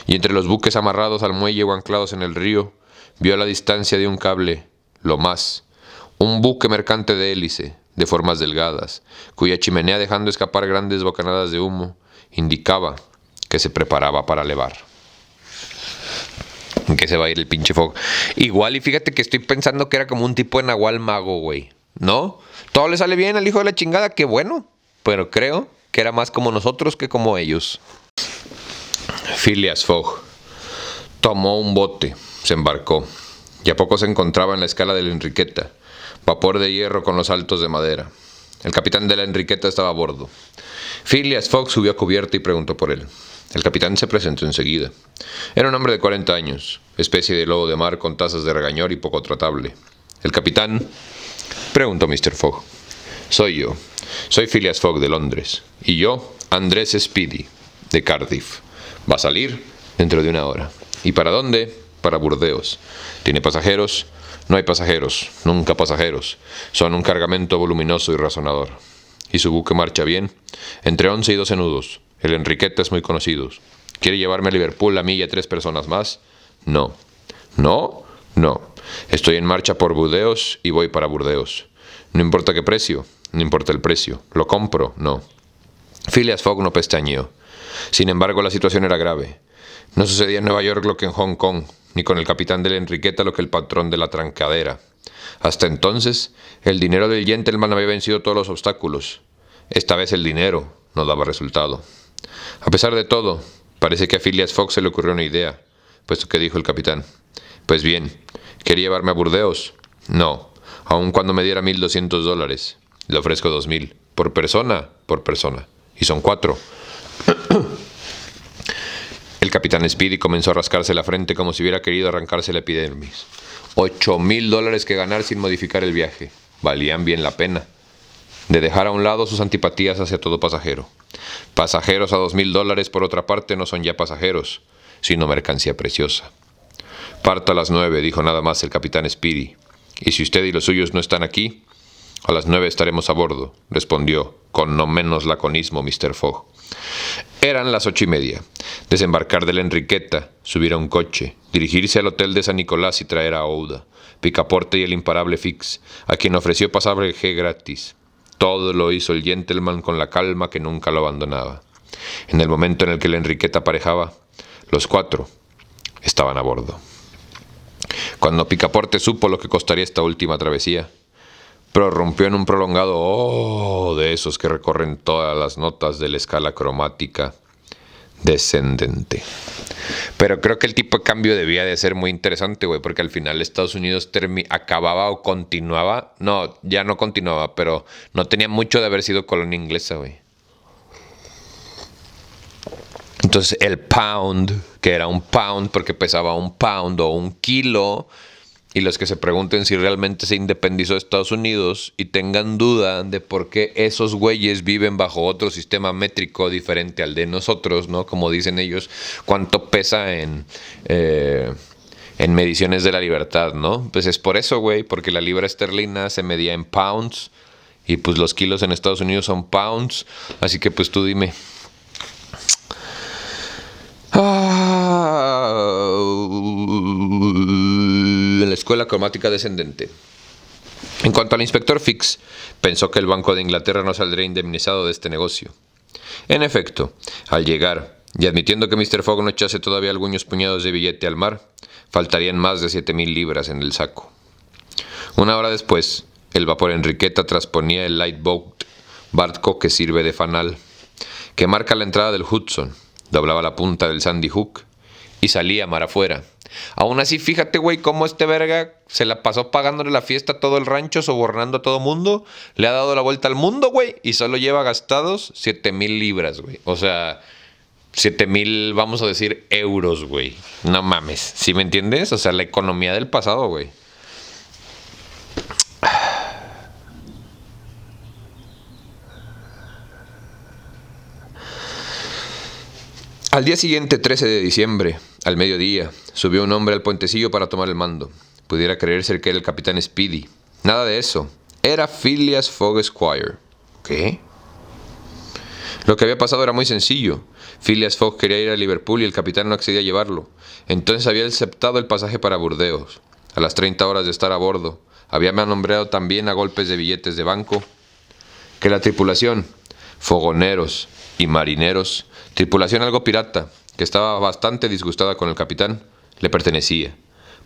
Speaker 1: y entre los buques amarrados al muelle o anclados en el río, vio a la distancia de un cable, lo más, un buque mercante de hélice, de formas delgadas, cuya chimenea, dejando escapar grandes bocanadas de humo, indicaba que se preparaba para levar. ¿En qué se va a ir el pinche Fogg? Igual, y fíjate que estoy pensando que era como un tipo de Nahual mago, güey. ¿No? Todo le sale bien al hijo de la chingada, qué bueno. Pero creo que era más como nosotros que como ellos. Phileas Fogg tomó un bote, se embarcó, y a poco se encontraba en la escala de la Enriqueta, vapor de hierro con los altos de madera. El capitán de la Enriqueta estaba a bordo. Phileas Fogg subió a cubierta y preguntó por él. El capitán se presentó enseguida. Era un hombre de 40 años, especie de lobo de mar con tazas de regañor y poco tratable. El capitán, preguntó Mr. Fogg. Soy yo. Soy Phileas Fogg de Londres. Y yo, Andrés Speedy, de Cardiff. Va a salir dentro de una hora. ¿Y para dónde? Para Burdeos. ¿Tiene pasajeros? No hay pasajeros, nunca pasajeros. Son un cargamento voluminoso y razonador. ¿Y su buque marcha bien? Entre 11 y 12 nudos. El Enriqueta es muy conocido. ¿Quiere llevarme a Liverpool a mí y a 3 personas más? No. ¿No? No. Estoy en marcha por Burdeos y voy para Burdeos. No importa qué precio, no importa el precio. ¿Lo compro? No. Phileas Fogg no pestañeó. Sin embargo, la situación era grave. No sucedía en Nueva York lo que en Hong Kong, ni con el capitán de la Enriqueta lo que el patrón de la Trancadera. Hasta entonces, el dinero del gentleman había vencido todos los obstáculos. Esta vez el dinero no daba resultado. A pesar de todo, parece que a Phileas Fogg se le ocurrió una idea, puesto que dijo el capitán. Pues bien, ¿quiere llevarme a Burdeos? No, aun cuando me diera $1,200. Le ofrezco 2,000. Por persona. Y son 4. El capitán Speedy comenzó a rascarse la frente como si hubiera querido arrancarse la epidermis. $8,000 que ganar sin modificar el viaje. Valían bien la pena. De dejar a un lado sus antipatías hacia todo pasajero. Pasajeros a $2,000, por otra parte, no son ya pasajeros, sino mercancía preciosa. Parta a las 9, dijo nada más el capitán Speedy. Y si usted y los suyos no están aquí, a las 9 estaremos a bordo, respondió, con no menos laconismo, Mr. Fogg. Eran las 8:30. Desembarcar de la Enriqueta, subir a un coche, dirigirse al hotel de San Nicolás y traer a Aouda, Picaporte y el imparable Fix, a quien ofreció pasaje gratis. Todo lo hizo el gentleman con la calma que nunca lo abandonaba. En el momento en el que la Enriqueta aparejaba, los 4 estaban a bordo. Cuando Picaporte supo lo que costaría esta última travesía, prorrumpió en un prolongado "oh" de esos que recorren todas las notas de la escala cromática descendente. Pero creo que el tipo de cambio debía de ser muy interesante, güey, porque al final Estados Unidos acababa o continuaba, no, ya no continuaba, pero no tenía mucho de haber sido colonia inglesa, güey. Entonces el pound, que era un pound porque pesaba un pound o un kilo, y los que se pregunten si realmente se independizó de Estados Unidos y tengan duda de por qué esos güeyes viven bajo otro sistema métrico diferente al de nosotros, ¿no? Como dicen ellos, cuánto pesa en mediciones de la libertad, ¿no? Pues es por eso, güey, porque la libra esterlina se medía en pounds y pues los kilos en Estados Unidos son pounds, así que pues tú dime. En la escuela cromática descendente. En cuanto al inspector Fix, pensó que el Banco de Inglaterra no saldría indemnizado de este negocio. En efecto, al llegar, y admitiendo que Mr. Fogg no echase todavía algunos puñados de billete al mar, faltarían más de 7,000 libras en el saco. Una hora después, el vapor Enriqueta trasponía el Lightboat, barco que sirve de fanal, que marca la entrada del Hudson, doblaba la punta del Sandy Hook y salía mar afuera. Aún así, fíjate, güey, cómo este verga se la pasó pagándole la fiesta a todo el rancho, sobornando a todo mundo, le ha dado la vuelta al mundo, güey, y solo lleva gastados 7,000 libras, güey. O sea, 7,000, vamos a decir, euros, güey. No mames, ¿sí me entiendes? O sea, la economía del pasado, güey. Al día siguiente, 13 de diciembre, al mediodía, subió un hombre al puentecillo para tomar el mando. Pudiera creerse que era el capitán Speedy. Nada de eso. Era Phileas Fogg Esquire. ¿Qué? Lo que había pasado era muy sencillo. Phileas Fogg quería ir a Liverpool y el capitán no accedía a llevarlo. Entonces había aceptado el pasaje para Burdeos. A las 30 horas de estar a bordo, había nombrado también a golpes de billetes de banco que la tripulación, fogoneros y marineros, tripulación algo pirata, que estaba bastante disgustada con el capitán, le pertenecía.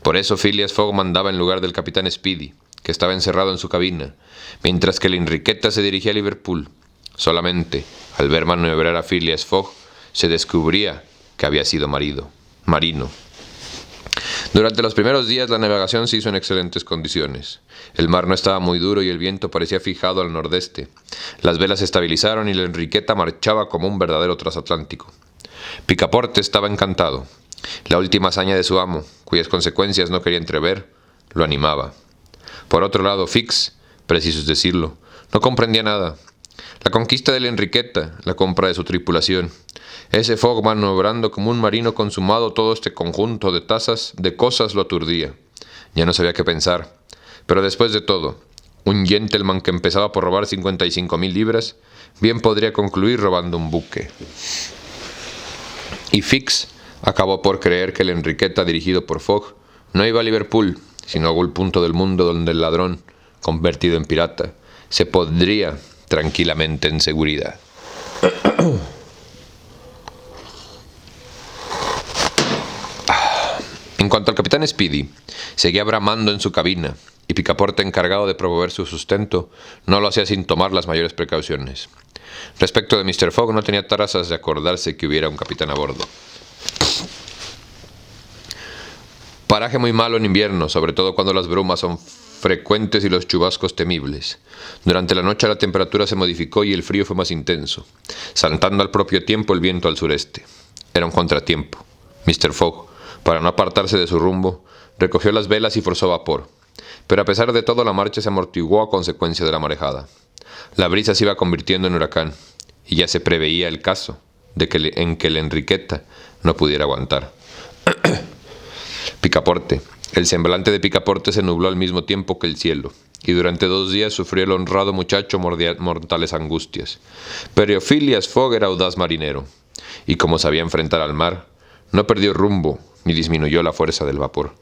Speaker 1: Por eso Phileas Fogg mandaba en lugar del capitán Speedy, que estaba encerrado en su cabina, mientras que la Enriqueta se dirigía a Liverpool. Solamente, al ver maniobrar a Phileas Fogg, se descubría que había sido marino. Durante los primeros días la navegación se hizo en excelentes condiciones. El mar no estaba muy duro y el viento parecía fijado al nordeste. Las velas se estabilizaron y la Enriqueta marchaba como un verdadero transatlántico. Picaporte estaba encantado. La última hazaña de su amo, cuyas consecuencias no quería entrever, lo animaba. Por otro lado, Fix, preciso es decirlo, no comprendía nada. La conquista de la Enriqueta, la compra de su tripulación, ese Fogg maniobrando como un marino consumado, todo este conjunto de cosas lo aturdía. Ya no sabía qué pensar. Pero después de todo, un gentleman que empezaba por robar 55,000 libras, bien podría concluir robando un buque. Y Fix acabó por creer que la Enriqueta, dirigido por Fogg, no iba a Liverpool, sino a algún punto del mundo donde el ladrón, convertido en pirata, se pondría tranquilamente en seguridad. En cuanto al capitán Speedy, seguía bramando en su cabina, y Picaporte, encargado de proveer su sustento, no lo hacía sin tomar las mayores precauciones. Respecto de Mr. Fogg, no tenía trazas de acordarse que hubiera un capitán a bordo. Paraje muy malo en invierno, sobre todo cuando las brumas son frecuentes y los chubascos temibles. Durante la noche la temperatura se modificó y el frío fue más intenso, saltando al propio tiempo el viento al sureste. Era un contratiempo. Mr. Fogg, para no apartarse de su rumbo, recogió las velas y forzó vapor. Pero a pesar de todo, la marcha se amortiguó a consecuencia de la marejada. La brisa se iba convirtiendo en huracán, y ya se preveía el caso en que la Enriqueta no pudiera aguantar. Picaporte. El semblante de Picaporte se nubló al mismo tiempo que el cielo, y durante 2 días sufrió el honrado muchacho mortales angustias. Pero Phileas Fogg era audaz marinero, y como sabía enfrentar al mar, no perdió rumbo ni disminuyó la fuerza del vapor.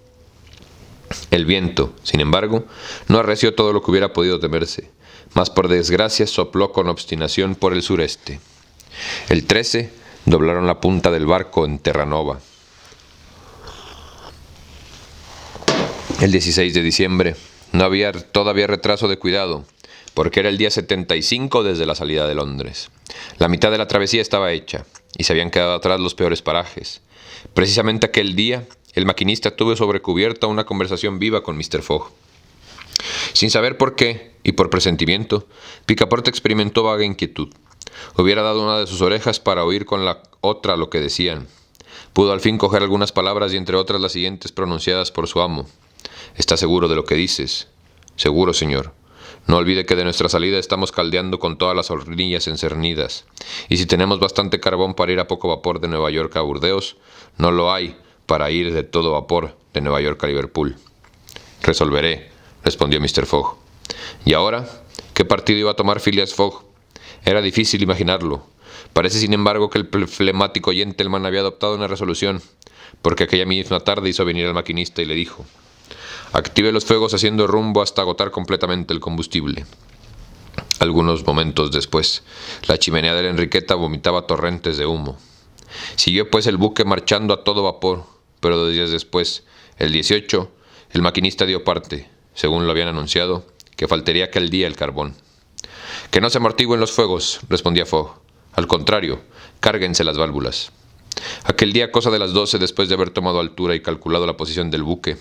Speaker 1: El viento, sin embargo, no arreció todo lo que hubiera podido temerse, mas por desgracia sopló con obstinación por el sureste. El 13 doblaron la punta del barco en Terranova. El 16 de diciembre No había todavía retraso de cuidado, porque era el día 75 desde la salida de Londres. La mitad de la travesía estaba hecha, y se habían quedado atrás los peores parajes. Precisamente aquel día, el maquinista tuvo sobre cubierta una conversación viva con Mr. Fogg. Sin saber por qué, y por presentimiento, Picaporte experimentó vaga inquietud. Hubiera dado una de sus orejas para oír con la otra lo que decían. Pudo al fin coger algunas palabras y entre otras las siguientes pronunciadas por su amo. «¿Estás seguro de lo que dices?» «Seguro, señor. No olvide que de nuestra salida estamos caldeando con todas las hornillas encernidas. Y si tenemos bastante carbón para ir a poco vapor de Nueva York a Burdeos, no lo hay para ir de todo vapor de Nueva York a Liverpool». «Resolveré», respondió Mr. Fogg. ¿Y ahora? ¿Qué partido iba a tomar Phileas Fogg? Era difícil imaginarlo. Parece, sin embargo, que el flemático gentleman había adoptado una resolución, porque aquella misma tarde hizo venir al maquinista y le dijo: «Active los fuegos haciendo rumbo hasta agotar completamente el combustible». Algunos momentos después, la chimenea de la Enriqueta vomitaba torrentes de humo. Siguió pues el buque marchando a todo vapor, pero 2 días después, el 18, el maquinista dio parte, según lo habían anunciado, que faltaría aquel día el carbón. «Que no se amortigüen los fuegos», respondía Fogg. «Al contrario, cárguense las válvulas». Aquel día, cosa de las 12, después de haber tomado altura y calculado la posición del buque,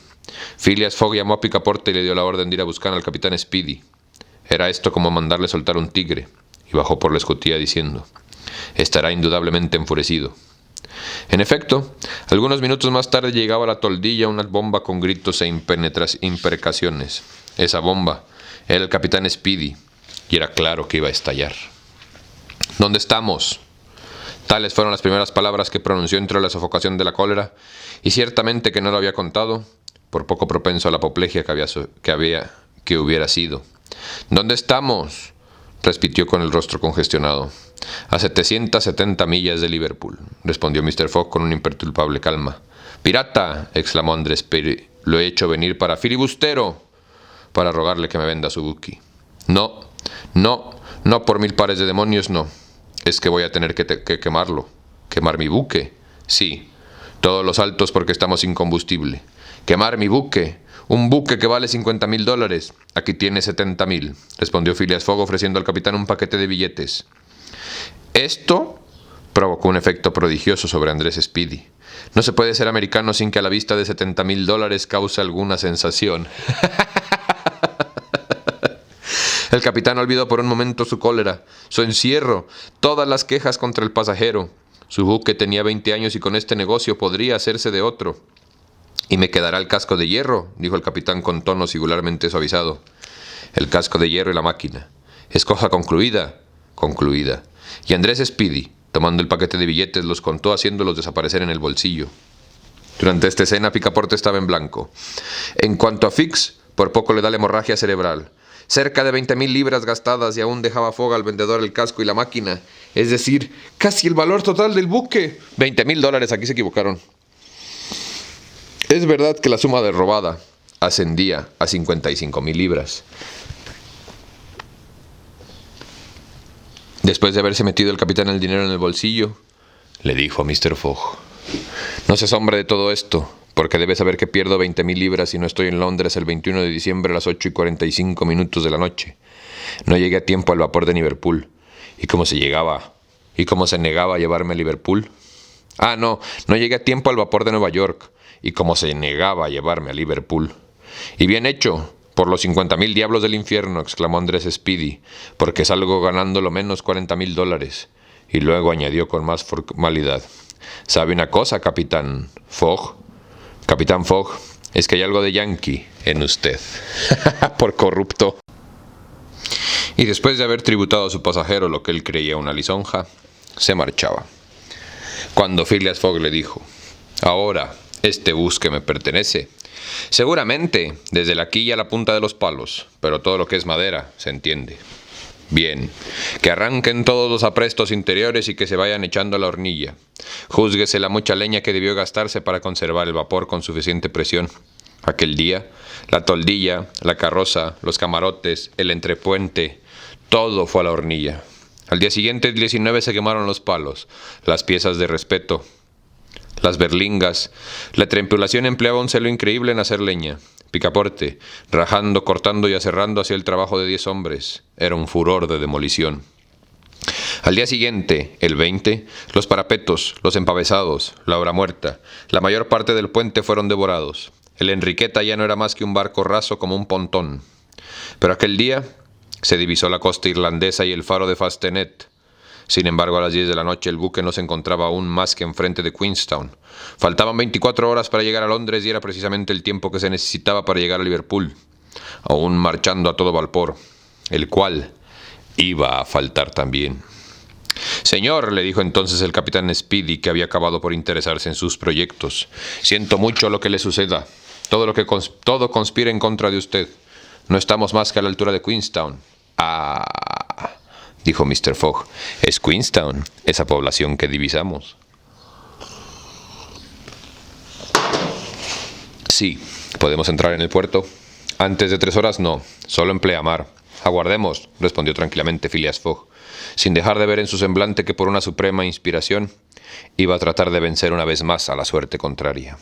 Speaker 1: Phileas Fogg llamó a Picaporte y le dio la orden de ir a buscar al capitán Speedy. Era esto como mandarle soltar un tigre, y bajó por la escotilla diciendo: «Estará indudablemente enfurecido». En efecto, algunos minutos más tarde llegaba a la toldilla una bomba con gritos e imprecaciones. Esa bomba era el capitán Speedy, y era claro que iba a estallar. «¿Dónde estamos?». Tales fueron las primeras palabras que pronunció entre la sofocación de la cólera, y ciertamente que no lo había contado, por poco propenso a la apoplejía que hubiera sido. «¿Dónde estamos?», repitió con el rostro congestionado. «A 770 millas de Liverpool», respondió Mr. Fogg con una imperturbable calma. «¡Pirata!», exclamó Andrés Speedy. «Lo he hecho venir para filibustero, para rogarle que me venda su buque». «No, por 1000 pares de demonios, no. Es que voy a tener que quemarlo». «¿Quemar mi buque?» «Sí, todos los altos porque estamos sin combustible». «¿Quemar mi buque? Un buque que vale $50,000. Aquí tiene 70,000», respondió Phileas Fogg ofreciendo al capitán un paquete de billetes. Esto provocó un efecto prodigioso sobre Andrés Speedy. No se puede ser americano sin que a la vista de $70,000 cause alguna sensación. El capitán olvidó por un momento su cólera, su encierro, todas las quejas contra el pasajero. Su buque tenía 20 años y con este negocio podría hacerse de otro. «Y me quedará el casco de hierro», dijo el capitán con tono singularmente suavizado. «El casco de hierro y la máquina. Escoja concluida». «Concluida». Y Andrés Speedy, tomando el paquete de billetes, los contó haciéndolos desaparecer en el bolsillo. Durante esta escena, Picaporte estaba en blanco. En cuanto a Fix, por poco le da la hemorragia cerebral. Cerca de 20,000 libras gastadas y aún dejaba Fogg al vendedor el casco y la máquina. Es decir, casi el valor total del buque. $20,000, aquí se equivocaron. Es verdad que la suma de robada ascendía a 55,000 libras. Después de haberse metido el capitán el dinero en el bolsillo, le dijo a Mr. Fogg: «No se asombre de todo esto, porque debe saber que pierdo 20,000 libras y no estoy en Londres el 21 de diciembre a las 8:45 de la noche. No llegué a tiempo al vapor de Liverpool. ¿Y cómo se negaba a llevarme a Liverpool? No llegué a tiempo al vapor de Nueva York. Y cómo se negaba a llevarme a Liverpool. Y bien hecho, por los 50,000 diablos del infierno», exclamó Andrés Speedy, «porque salgo ganando lo menos $40,000. Y luego añadió con más formalidad: «¿Sabe una cosa, Capitán Fogg? Es que hay algo de yankee en usted». Por corrupto. Y después de haber tributado a su pasajero lo que él creía una lisonja, se marchaba. Cuando Phileas Fogg le dijo: «Ahora, este buque me pertenece. Seguramente, desde la quilla a la punta de los palos, pero todo lo que es madera, se entiende. Bien, que arranquen todos los aprestos interiores y que se vayan echando a la hornilla. Júzguese la mucha leña que debió gastarse para conservar el vapor con suficiente presión. Aquel día, la toldilla, la carroza, los camarotes, el entrepuente, todo fue a la hornilla. Al día siguiente, el 19, se quemaron los palos, las piezas de respeto, las berlingas. La tripulación empleaba un celo increíble en hacer leña. Picaporte, rajando, cortando y aserrando hacia el trabajo de 10 hombres. Era un furor de demolición. Al día siguiente, el 20, los parapetos, los empavesados, la obra muerta, la mayor parte del puente fueron devorados. El Enriqueta ya no era más que un barco raso como un pontón. Pero aquel día se divisó la costa irlandesa y el faro de Fastenet. Sin embargo, a las 10 de la noche el buque no se encontraba aún más que enfrente de Queenstown. Faltaban 24 horas para llegar a Londres y era precisamente el tiempo que se necesitaba para llegar a Liverpool, aún marchando a todo vapor, el cual iba a faltar también. «Señor», le dijo entonces el capitán Speedy, que había acabado por interesarse en sus proyectos, «siento mucho lo que le suceda. Todo conspira en contra de usted. No estamos más que a la altura de Queenstown». «Ah», dijo Mr. Fogg, «es Queenstown, esa población que divisamos». «Sí, podemos entrar en el puerto». «Antes de 3 horas no, solo en pleamar». «Aguardemos», respondió tranquilamente Phileas Fogg, sin dejar de ver en su semblante que por una suprema inspiración iba a tratar de vencer una vez más a la suerte contraria.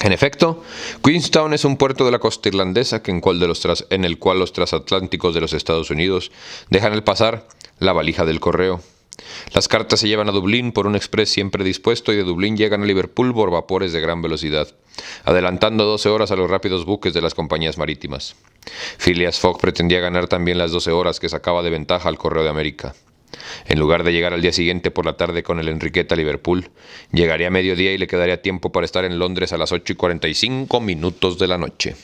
Speaker 1: En efecto, Queenstown es un puerto de la costa irlandesa en el cual los transatlánticos de los Estados Unidos dejan al pasar la valija del correo. Las cartas se llevan a Dublín por un express siempre dispuesto y de Dublín llegan a Liverpool por vapores de gran velocidad, adelantando 12 horas a los rápidos buques de las compañías marítimas. Phileas Fogg pretendía ganar también las 12 horas que sacaba de ventaja al Correo de América. En lugar de llegar al día siguiente por la tarde con el Enriqueta a Liverpool, llegaría a mediodía y le quedaría tiempo para estar en Londres a las 8:45 de la noche.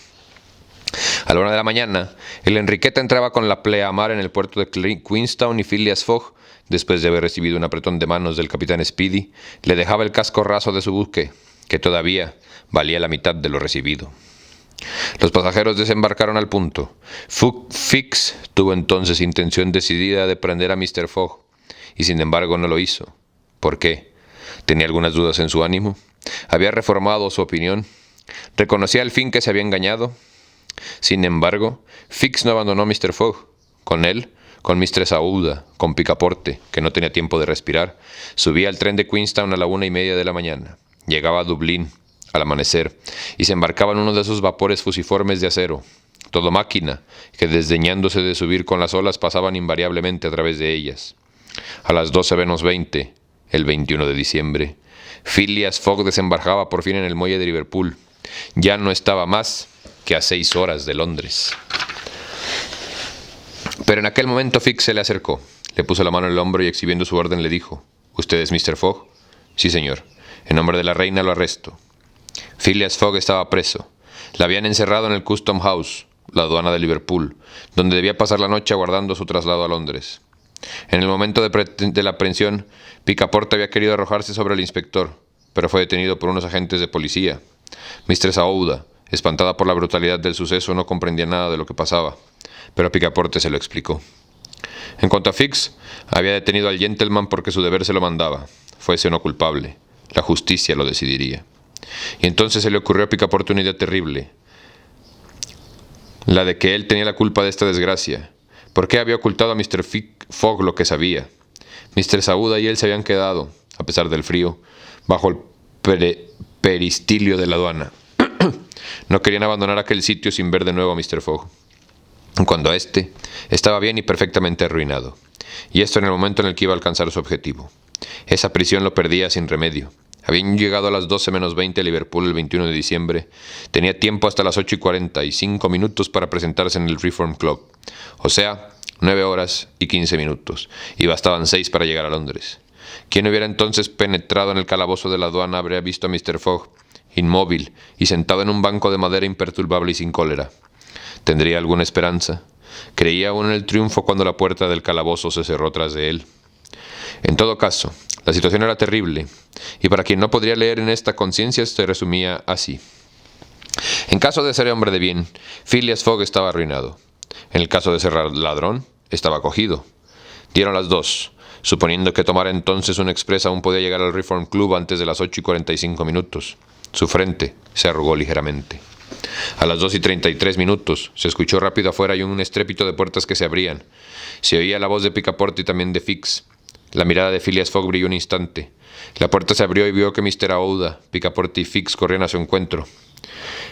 Speaker 1: A la 1 de la mañana, el Enriqueta entraba con la pleamar en el puerto de Queenstown y Phileas Fogg, después de haber recibido un apretón de manos del capitán Speedy, le dejaba el casco raso de su buque, que todavía valía la mitad de lo recibido. Los pasajeros desembarcaron al punto. Fix tuvo entonces intención decidida de prender a Mr. Fogg, y sin embargo no lo hizo. ¿Por qué? ¿Tenía algunas dudas en su ánimo? ¿Había reformado su opinión? ¿Reconocía al fin que se había engañado? Sin embargo, Fix no abandonó a Mr. Fogg. Con él, con Mistress Aouda, con Picaporte, que no tenía tiempo de respirar, subía al tren de Queenstown a la 1:30 de la mañana. Llegaba a Dublín al amanecer y se embarcaba en uno de esos vapores fusiformes de acero, todo máquina, que desdeñándose de subir con las olas pasaban invariablemente a través de ellas. A las 12:20, el 21 de diciembre, Phileas Fogg desembarcaba por fin en el muelle de Liverpool. Ya no estaba más que a 6 horas de Londres. Pero en aquel momento Fix se le acercó, le puso la mano en el hombro y exhibiendo su orden le dijo: «¿Usted es Mr. Fogg?» «Sí, señor. En nombre de la reina lo arresto». Phileas Fogg estaba preso. La habían encerrado en el Custom House, la aduana de Liverpool, donde debía pasar la noche aguardando su traslado a Londres. En el momento de la aprehensión, Picaporte había querido arrojarse sobre el inspector, pero fue detenido por unos agentes de policía. Mistress Aouda, espantada por la brutalidad del suceso, no comprendía nada de lo que pasaba, pero Picaporte se lo explicó. En cuanto a Fix, había detenido al gentleman porque su deber se lo mandaba, fuese o no culpable. La justicia lo decidiría. Y entonces se le ocurrió a Picaporte una idea terrible, la de que él tenía la culpa de esta desgracia. ¿Por qué había ocultado a Mr. Fogg lo que sabía? Mistress Aouda y él se habían quedado, a pesar del frío, bajo el peristilio de la aduana. No querían abandonar aquel sitio sin ver de nuevo a Mr. Fogg, cuando éste estaba bien y perfectamente arruinado, y esto en el momento en el que iba a alcanzar su objetivo. Esa prisión lo perdía sin remedio. Habían llegado a las 12:20 a Liverpool el 21 de diciembre. Tenía tiempo hasta las 8:45 para presentarse en el Reform Club, o sea, 9 horas y 15 minutos, y bastaban 6 para llegar a Londres. Quien hubiera entonces penetrado en el calabozo de la aduana habría visto a Mr. Fogg, inmóvil y sentado en un banco de madera imperturbable y sin cólera. ¿Tendría alguna esperanza? Creía aún en el triunfo cuando la puerta del calabozo se cerró tras de él. En todo caso, la situación era terrible, y para quien no podría leer en esta conciencia se resumía así. En caso de ser hombre de bien, Phileas Fogg estaba arruinado. En el caso de ser ladrón, estaba cogido. Dieron las 2, suponiendo que tomara entonces un express aún podía llegar al Reform Club antes de las 8:45. Su frente se arrugó ligeramente. A las 2:33 se escuchó rápido afuera y un estrépito de puertas que se abrían. Se oía la voz de Picaporte y también de Fix. La mirada de Phileas Fogg brilló un instante. La puerta se abrió y vio que Mr. Aouda, Picaporte y Fix corrían a su encuentro.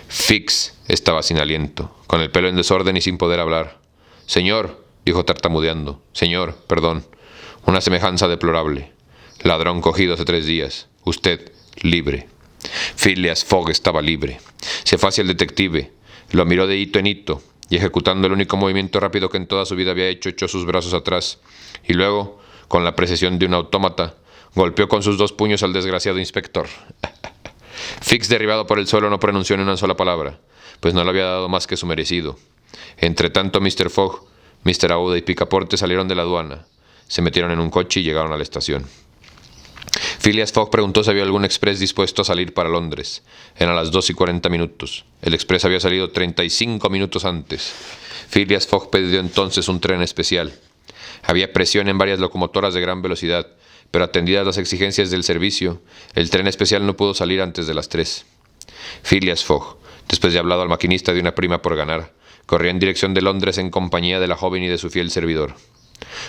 Speaker 1: Fix estaba sin aliento, con el pelo en desorden y sin poder hablar. «Señor», dijo tartamudeando. «Señor, perdón. Una semejanza deplorable. Ladrón cogido hace 3 días. Usted, libre». Phileas Fogg estaba libre. Se fue hacia el detective. Lo miró de hito en hito, y ejecutando el único movimiento rápido que en toda su vida había hecho, echó sus brazos atrás, y luego, con la precisión de un autómata, golpeó con sus 2 puños al desgraciado inspector. Fix, derribado por el suelo, no pronunció ni una sola palabra, pues no le había dado más que su merecido. Entretanto, Mr. Fogg, Mr. Aouda y Picaporte salieron de la aduana, se metieron en un coche y llegaron a la estación. Phileas Fogg preguntó si había algún express dispuesto a salir para Londres. Eran las 2:40. El express había salido 35 minutos antes. Phileas Fogg pidió entonces un tren especial. Había presión en varias locomotoras de gran velocidad, pero atendidas las exigencias del servicio, el tren especial no pudo salir antes de las 3. Phileas Fogg, después de hablado al maquinista de una prima por ganar, corrió en dirección de Londres en compañía de la joven y de su fiel servidor.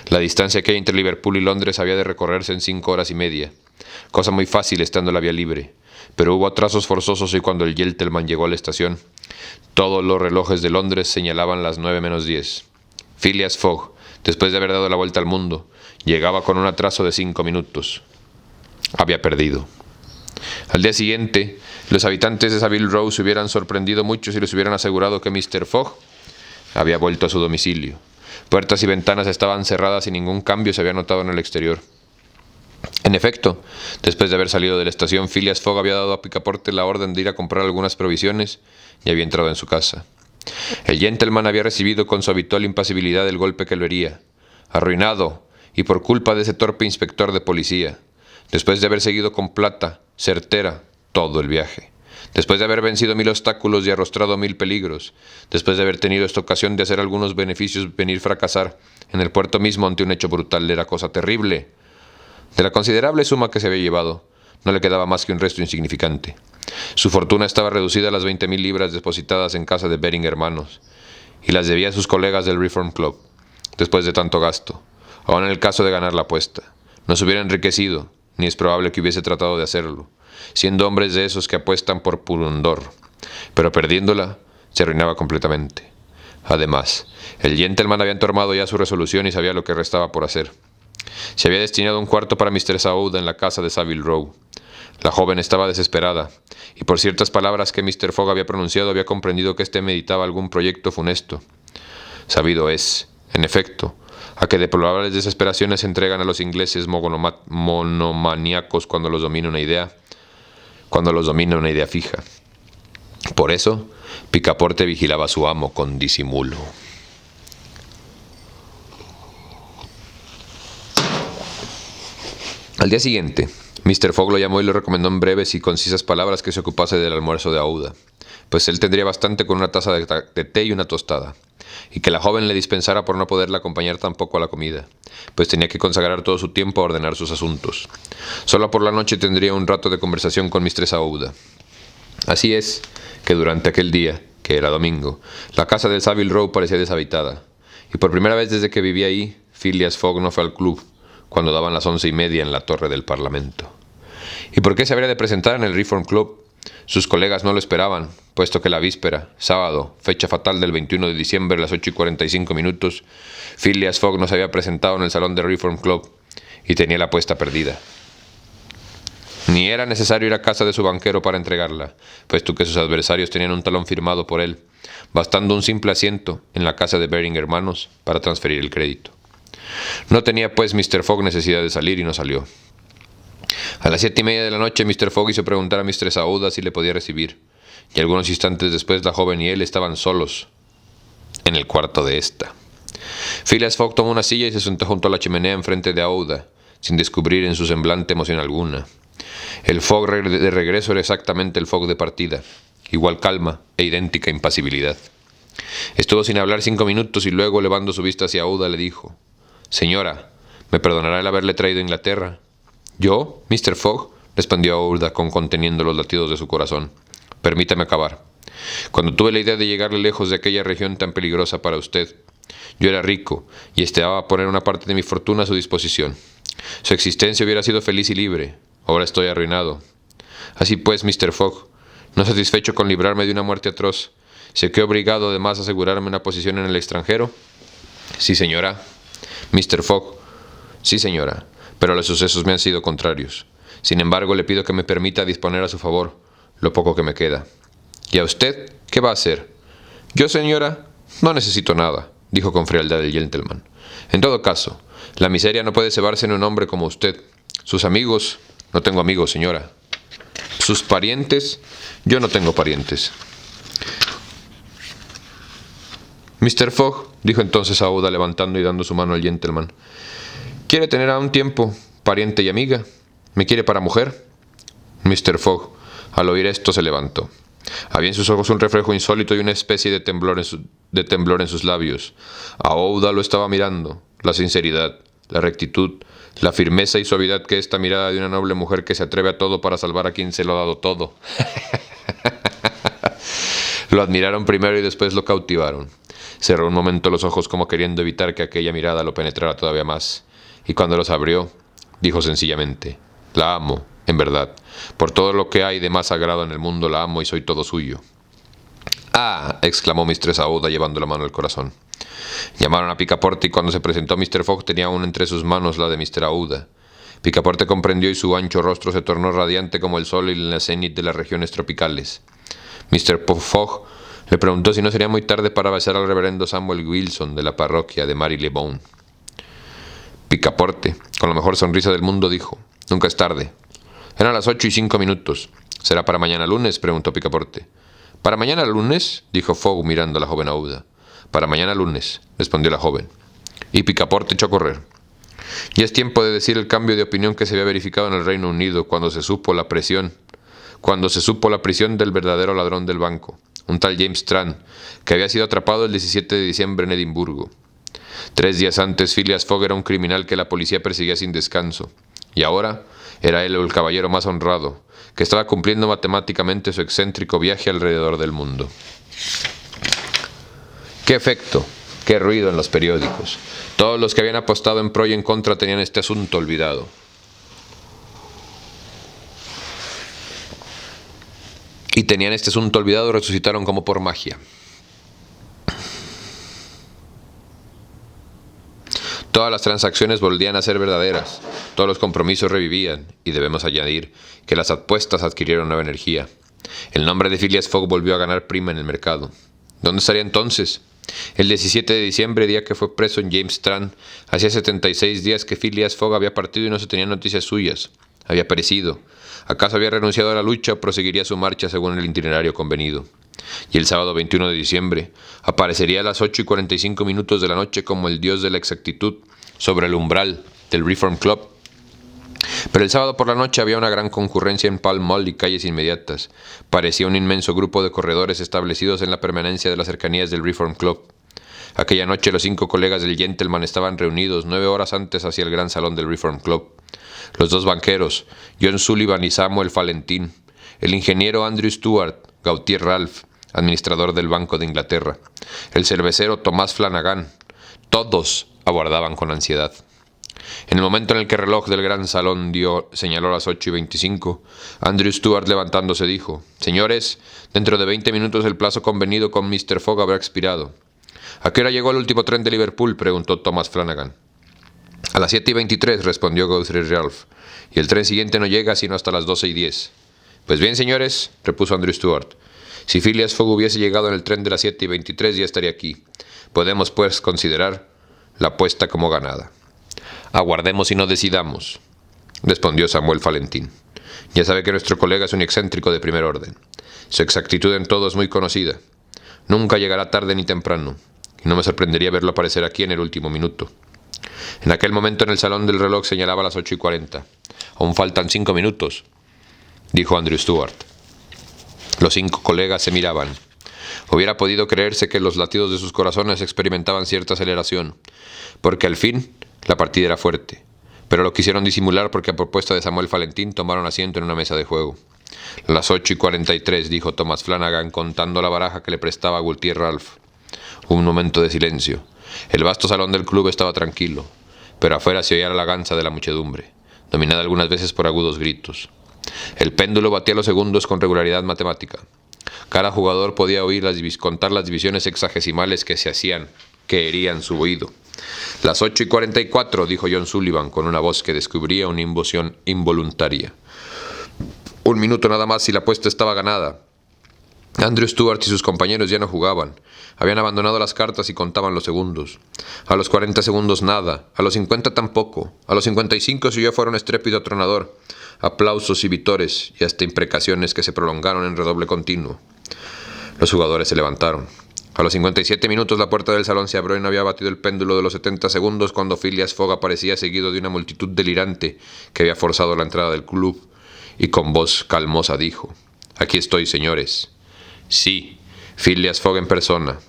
Speaker 1: La distancia que hay entre Liverpool y Londres había de recorrerse en 5 horas y media, cosa muy fácil estando la vía libre, pero hubo atrasos forzosos y cuando el gentleman llegó a la estación, todos los relojes de Londres señalaban las 9:10. Phileas Fogg, después de haber dado la vuelta al mundo, llegaba con un atraso de 5 minutos. Había perdido. Al día siguiente, los habitantes de Savile Row se hubieran sorprendido mucho si les hubieran asegurado que Mr. Fogg había vuelto a su domicilio. Puertas y ventanas estaban cerradas y ningún cambio se había notado en el exterior. En efecto, después de haber salido de la estación, Phileas Fogg había dado a Picaporte la orden de ir a comprar algunas provisiones y había entrado en su casa. El gentleman había recibido con su habitual impasibilidad el golpe que lo hería. Arruinado, y por culpa de ese torpe inspector de policía, después de haber seguido con plata, certera, todo el viaje, después de haber vencido 1000 obstáculos y arrostrado 1000 peligros, después de haber tenido esta ocasión de hacer algunos beneficios venir fracasar en el puerto mismo ante un hecho brutal, era cosa terrible. De la considerable suma que se había llevado, no le quedaba más que un resto insignificante. Su fortuna estaba reducida a las 20.000 libras depositadas en casa de Baring Hermanos, y las debía a sus colegas del Reform Club, después de tanto gasto. Aún en el caso de ganar la apuesta, no se hubiera enriquecido, ni es probable que hubiese tratado de hacerlo, siendo hombres de esos que apuestan por pundonor, pero perdiéndola, se arruinaba completamente. Además, el gentleman había tomado ya su resolución y sabía lo que restaba por hacer. Se había destinado un cuarto para Mr. Aouda en la casa de Savile Row. La joven estaba desesperada, y por ciertas palabras que Mr. Fogg había pronunciado había comprendido que éste meditaba algún proyecto funesto. Sabido es, en efecto, a qué deplorables desesperaciones se entregan a los ingleses monomaníacos cuando los domina una idea fija. Por eso, Picaporte vigilaba a su amo con disimulo. Al día siguiente, Mr. Fogg lo llamó y le recomendó en breves y concisas palabras que se ocupase del almuerzo de Aouda, pues él tendría bastante con una taza de té y una tostada, y que la joven le dispensara por no poderla acompañar tampoco a la comida, pues tenía que consagrar todo su tiempo a ordenar sus asuntos. Solo por la noche tendría un rato de conversación con Mistress Aouda. Así es que durante aquel día, que era domingo, la casa del Savile Row parecía deshabitada, y por primera vez desde que vivía ahí, Phileas Fogg no fue al club, cuando daban las 11:30 en la torre del Parlamento. ¿Y por qué se habría de presentar en el Reform Club? Sus colegas no lo esperaban, puesto que la víspera, sábado, fecha fatal del 21 de diciembre a las 8:45, Phileas Fogg no se había presentado en el salón del Reform Club y tenía la apuesta perdida. Ni era necesario ir a casa de su banquero para entregarla, puesto que sus adversarios tenían un talón firmado por él, bastando un simple asiento en la casa de Baring Hermanos para transferir el crédito. No tenía pues Mr. Fogg necesidad de salir y no salió. A las 7:30 de la noche Mr. Fogg hizo preguntar a Mistress Aouda si le podía recibir, y algunos instantes después la joven y él estaban solos en el cuarto de ésta. Phileas Fogg tomó una silla y se sentó junto a la chimenea enfrente de Aouda, sin descubrir en su semblante emoción alguna. El Fogg de regreso era exactamente el Fogg de partida, igual calma e idéntica impasibilidad. Estuvo sin hablar 5 minutos y luego, elevando su vista hacia Aouda, le dijo: «Señora, ¿me perdonará el haberle traído a Inglaterra?» «¿Yo, Mr. Fogg?», respondió Aouda conteniendo los latidos de su corazón. «Permítame acabar. Cuando tuve la idea de llegarle lejos de aquella región tan peligrosa para usted, yo era rico y esperaba poner una parte de mi fortuna a su disposición. Su existencia hubiera sido feliz y libre. Ahora estoy arruinado. Así pues, Mr. Fogg, No satisfecho con librarme de una muerte atroz, ¿se quedó obligado además a asegurarme una posición en el extranjero? Sí, señora. Mr. Fogg. Sí, señora, pero los sucesos me han sido contrarios. Sin embargo, le pido que me permita disponer a su favor lo poco que me queda. ¿Y a usted qué va a hacer? Yo, señora, no necesito nada, dijo con frialdad el gentleman. En todo caso, la miseria no puede cebarse en un hombre como usted. Sus amigos... No tengo amigos, señora. Sus parientes... Yo no tengo parientes. Mr. Fogg, dijo entonces Aouda levantando y dando su mano al gentleman. ¿Quiere tener a un tiempo pariente y amiga? ¿Me quiere para mujer? Mr. Fogg, al oír esto, se levantó. Había en sus ojos un reflejo insólito y una especie de temblor en sus labios. Aouda lo estaba mirando. La sinceridad, la rectitud, la firmeza y suavidad que esta mirada de una noble mujer que se atreve a todo para salvar a quien se lo ha dado todo. Lo admiraron primero y después lo cautivaron. Cerró un momento los ojos como queriendo evitar que aquella mirada lo penetrara todavía más. Y cuando los abrió, dijo sencillamente: La amo, en verdad. Por todo lo que hay de más sagrado en el mundo, la amo y soy todo suyo. ¡Ah!, exclamó Mistress Aouda llevando la mano al corazón. Llamaron a Picaporte y cuando se presentó Mr. Fogg tenía aún entre sus manos la de Mr. Aouda. Picaporte comprendió y su ancho rostro se tornó radiante como el sol en la cenit de las regiones tropicales. Mr. Fogg le preguntó si no sería muy tarde para besar al reverendo Samuel Wilson de la parroquia de Marylebone. Picaporte, con la mejor sonrisa del mundo, dijo: Nunca es tarde. Eran las 8:05. ¿Será para mañana lunes?, preguntó Picaporte. ¿Para mañana lunes?, dijo Fogg mirando a la joven Aouda. Para mañana lunes, respondió la joven. Y Picaporte echó a correr. Ya es tiempo de decir el cambio de opinión que se había verificado en el Reino Unido cuando se supo la prisión del verdadero ladrón del banco, un tal James Strand, que había sido atrapado el 17 de diciembre en Edimburgo. 3 días antes, Phileas Fogg era un criminal que la policía perseguía sin descanso, y ahora era él el caballero más honrado, que estaba cumpliendo matemáticamente su excéntrico viaje alrededor del mundo. ¡Qué efecto! ¡Qué ruido en los periódicos! Todos los que habían apostado en pro y en contra tenían este asunto olvidado. Y tenían este asunto olvidado, resucitaron como por magia. Todas las transacciones volvían a ser verdaderas, todos los compromisos revivían, y debemos añadir que las apuestas adquirieron nueva energía. El nombre de Phileas Fogg volvió a ganar prima en el mercado. ¿Dónde estaría entonces? El 17 de diciembre, día que fue preso en James Strand, hacía 76 días que Phileas Fogg había partido y no se tenían noticias suyas. Había perecido. ¿Acaso había renunciado a la lucha o proseguiría su marcha según el itinerario convenido? Y el sábado 21 de diciembre aparecería a las 8:45 de la noche como el dios de la exactitud sobre el umbral del Reform Club. Pero el sábado por la noche había una gran concurrencia en Pall Mall y calles inmediatas. Parecía un inmenso grupo de corredores establecidos en la permanencia de las cercanías del Reform Club. Aquella noche los 5 colegas del gentleman estaban reunidos 9 horas antes hacia el gran salón del Reform Club. Los 2 banqueros, John Sullivan y Samuel Fallentin, el ingeniero Andrew Stuart, Gautier Ralph, administrador del Banco de Inglaterra, el cervecero Thomas Flanagan, todos aguardaban con ansiedad. En el momento en el que el reloj del gran salón señaló las 8:25, Andrew Stuart, levantándose, dijo: Señores, dentro de 20 minutos el plazo convenido con Mr. Fogg habrá expirado. ¿A qué hora llegó el último tren de Liverpool?, preguntó Thomas Flanagan. A las 7:23, respondió Gautier Ralph, y el tren siguiente no llega sino hasta las 12:10. Pues bien, señores, repuso Andrew Stuart, si Phileas Fogg hubiese llegado en el tren de las 7:23 ya estaría aquí. Podemos, pues, considerar la apuesta como ganada. Aguardemos y no decidamos, respondió Samuel Fallentin. Ya sabe que nuestro colega es un excéntrico de primer orden. Su exactitud en todo es muy conocida. Nunca llegará tarde ni temprano, y no me sorprendería verlo aparecer aquí en el último minuto. En aquel momento en el salón del reloj señalaba las 8:40. Aún faltan 5 minutos, dijo Andrew Stuart. Los 5 colegas se miraban. Hubiera podido creerse que los latidos de sus corazones experimentaban cierta aceleración, porque al fin la partida era fuerte, pero lo quisieron disimular porque a propuesta de Samuel Fallentin tomaron asiento en una mesa de juego. Las 8:43, dijo Thomas Flanagan, contando la baraja que le prestaba a Gautier Ralph. Un momento de silencio. El vasto salón del club estaba tranquilo, pero afuera se oía la laganza de la muchedumbre, dominada algunas veces por agudos gritos. El péndulo batía los segundos con regularidad matemática. Cada jugador podía contar las divisiones sexagesimales que herían su oído. Las 8:44, dijo John Sullivan con una voz que descubría una invocación involuntaria. Un minuto nada más y la apuesta estaba ganada. Andrew Stuart y sus compañeros ya no jugaban. Habían abandonado las cartas y contaban los segundos. A los 40 segundos nada, a los 50 tampoco, a los 55 se oyó fuera un estrépito atronador, aplausos y vítores y hasta imprecaciones que se prolongaron en redoble continuo. Los jugadores se levantaron. A los 57 minutos la puerta del salón se abrió y no había batido el péndulo de los 70 segundos cuando Phileas Fogg aparecía seguido de una multitud delirante que había forzado la entrada del club y con voz calmosa dijo: «Aquí estoy, señores». Sí, Phileas Fogg en persona.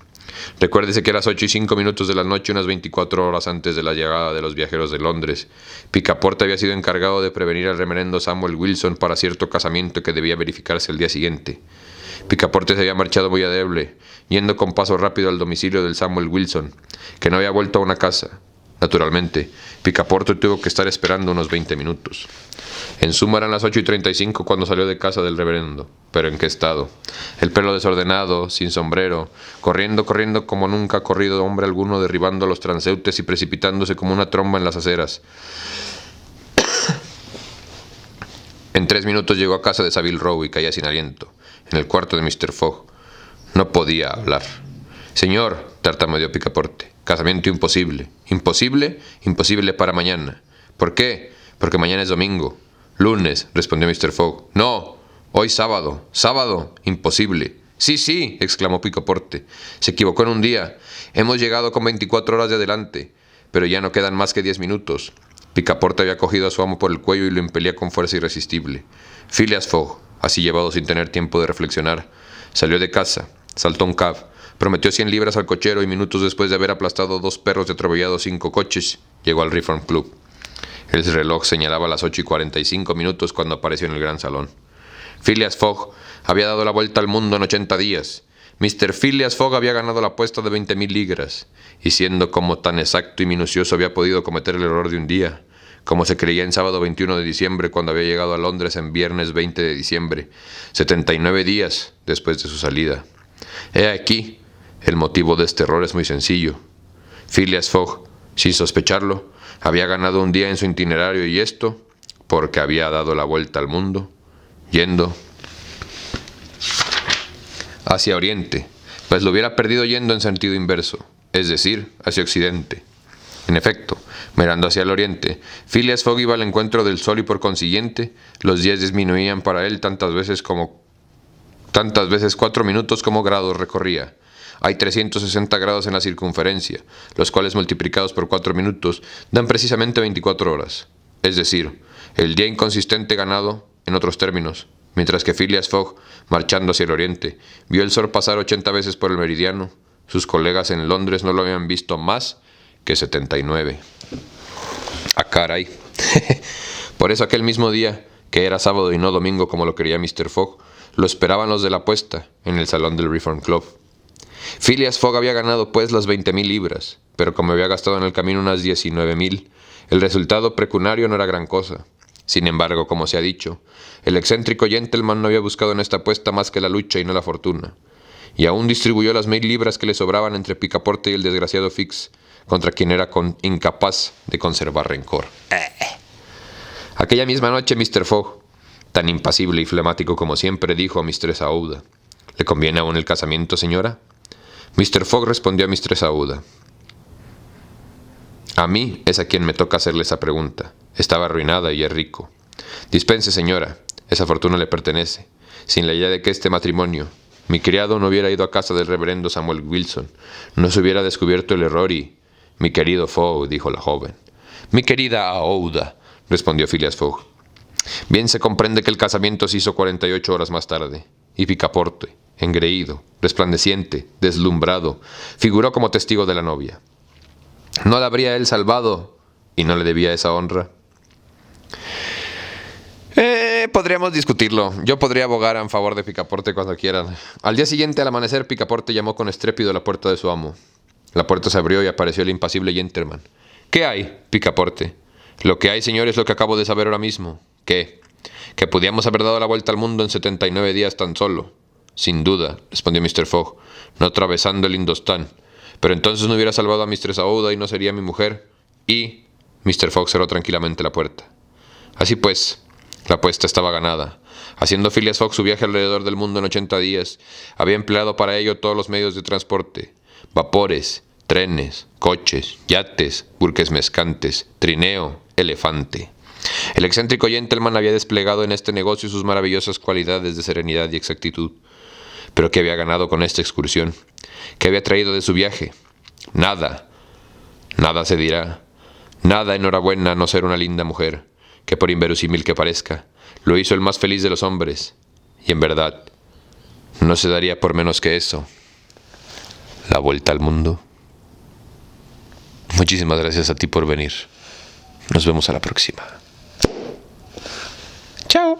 Speaker 1: Recuérdese que a las 8:05 de la noche, unas 24 horas antes de la llegada de los viajeros de Londres, Picaporte había sido encargado de prevenir al reverendo Samuel Wilson para cierto casamiento que debía verificarse el día siguiente. Picaporte se había marchado muy adeble, yendo con paso rápido al domicilio del Samuel Wilson, que no había vuelto a una casa. Naturalmente, Picaporte tuvo que estar esperando unos 20 minutos. En suma eran las 8:35 cuando salió de casa del reverendo. ¿Pero en qué estado? El pelo desordenado, sin sombrero, corriendo como nunca ha corrido hombre alguno, derribando a los transeúntes y precipitándose como una tromba en las aceras. En 3 minutos llegó a casa de Savile Row y caía sin aliento, en el cuarto de Mr. Fogg. No podía hablar. «Señor», tartamudeó Picaporte, «casamiento imposible». «¿Imposible? Imposible para mañana». «¿Por qué?» «Porque mañana es domingo». «Lunes», respondió Mr. Fogg. «No, hoy sábado». «Sábado, imposible». Sí, exclamó Picaporte. «Se equivocó en un día. Hemos llegado con 24 horas de adelante, pero ya no quedan más que 10 minutos». Picaporte había cogido a su amo por el cuello y lo impelía con fuerza irresistible. Phileas Fogg, así llevado sin tener tiempo de reflexionar, salió de casa, saltó un cab, prometió 100 libras al cochero y minutos después de haber aplastado 2 perros y atropellado 5 coches, llegó al Reform Club. El reloj señalaba las 8:45 cuando apareció en el gran salón. Phileas Fogg había dado la vuelta al mundo en 80 días. Mr. Phileas Fogg había ganado la apuesta de 20.000 libras, y siendo como tan exacto y minucioso había podido cometer el error de un día, como se creía en sábado 21 de diciembre cuando había llegado a Londres en viernes 20 de diciembre, 79 días después de su salida. He aquí, el motivo de este error es muy sencillo. Phileas Fogg, sin sospecharlo, había ganado un día en su itinerario, y esto porque había dado la vuelta al mundo, yendo hacia Oriente, pues lo hubiera perdido yendo en sentido inverso, es decir, hacia Occidente. En efecto, mirando hacia el Oriente, Phileas Fogg iba al encuentro del sol y por consiguiente, los días disminuían para él tantas veces 4 minutos como grados recorría. Hay 360 grados en la circunferencia, los cuales multiplicados por 4 minutos dan precisamente 24 horas. Es decir, el día inconsistente ganado, en otros términos, mientras que Phileas Fogg, marchando hacia el oriente, vio el sol pasar 80 veces por el meridiano, sus colegas en Londres no lo habían visto más que 79. ¡Ah, caray! Por eso aquel mismo día, que era sábado y no domingo como lo quería Mr. Fogg, lo esperaban los de la apuesta en el salón del Reform Club. Phileas Fogg había ganado pues las 20.000 libras, pero como había gastado en el camino unas 19.000, el resultado pecuniario no era gran cosa. Sin embargo, como se ha dicho, el excéntrico gentleman no había buscado en esta apuesta más que la lucha y no la fortuna, y aún distribuyó las 1.000 libras que le sobraban entre Picaporte y el desgraciado Fix, contra quien era incapaz de conservar rencor. Aquella misma noche Mr. Fogg, tan impasible y flemático como siempre, dijo a Mistress Aouda: «¿Le conviene aún el casamiento, señora?» Mr. Fogg respondió a Mistress Aouda: «A mí es a quien me toca hacerle esa pregunta. Estaba arruinada y es rico. Dispense, señora, esa fortuna le pertenece. Sin la idea de que este matrimonio, mi criado no hubiera ido a casa del reverendo Samuel Wilson, no se hubiera descubierto el error y...» «Mi querido Fogg», dijo la joven. «Mi querida Aouda», respondió Phileas Fogg. Bien se comprende que el casamiento se hizo 48 horas más tarde, y Picaporte, engreído, resplandeciente, deslumbrado, figuró como testigo de la novia. ¿No la habría él salvado y no le debía esa honra? Podríamos discutirlo. Yo podría abogar en favor de Picaporte cuando quieran. Al día siguiente, al amanecer, Picaporte llamó con estrépito a la puerta de su amo. La puerta se abrió y apareció el impasible gentleman. «¿Qué hay, Picaporte?» «Lo que hay, señor, es lo que acabo de saber ahora mismo». «¿Qué?» que podíamos haber dado la vuelta al mundo en 79 días tan solo. Sin duda, respondió Mr. Fogg, no atravesando el Indostán. Pero entonces no hubiera salvado a Mistress Aouda y no sería mi mujer. Y Mr. Fogg cerró tranquilamente la puerta. Así pues, la apuesta estaba ganada. Haciendo Phileas Fogg su viaje alrededor del mundo en 80 días, había empleado para ello todos los medios de transporte: vapores, trenes, coches, yates, buques mercantes, trineo, elefante. El excéntrico gentleman había desplegado en este negocio sus maravillosas cualidades de serenidad y exactitud. ¿Pero qué había ganado con esta excursión? ¿Qué había traído de su viaje? Nada. Nada se dirá. Nada, enhorabuena, a no ser una linda mujer, que por inverosímil que parezca, lo hizo el más feliz de los hombres. Y en verdad, no se daría por menos que eso. La vuelta al mundo. Muchísimas gracias a ti por venir. Nos vemos a la próxima. Chao.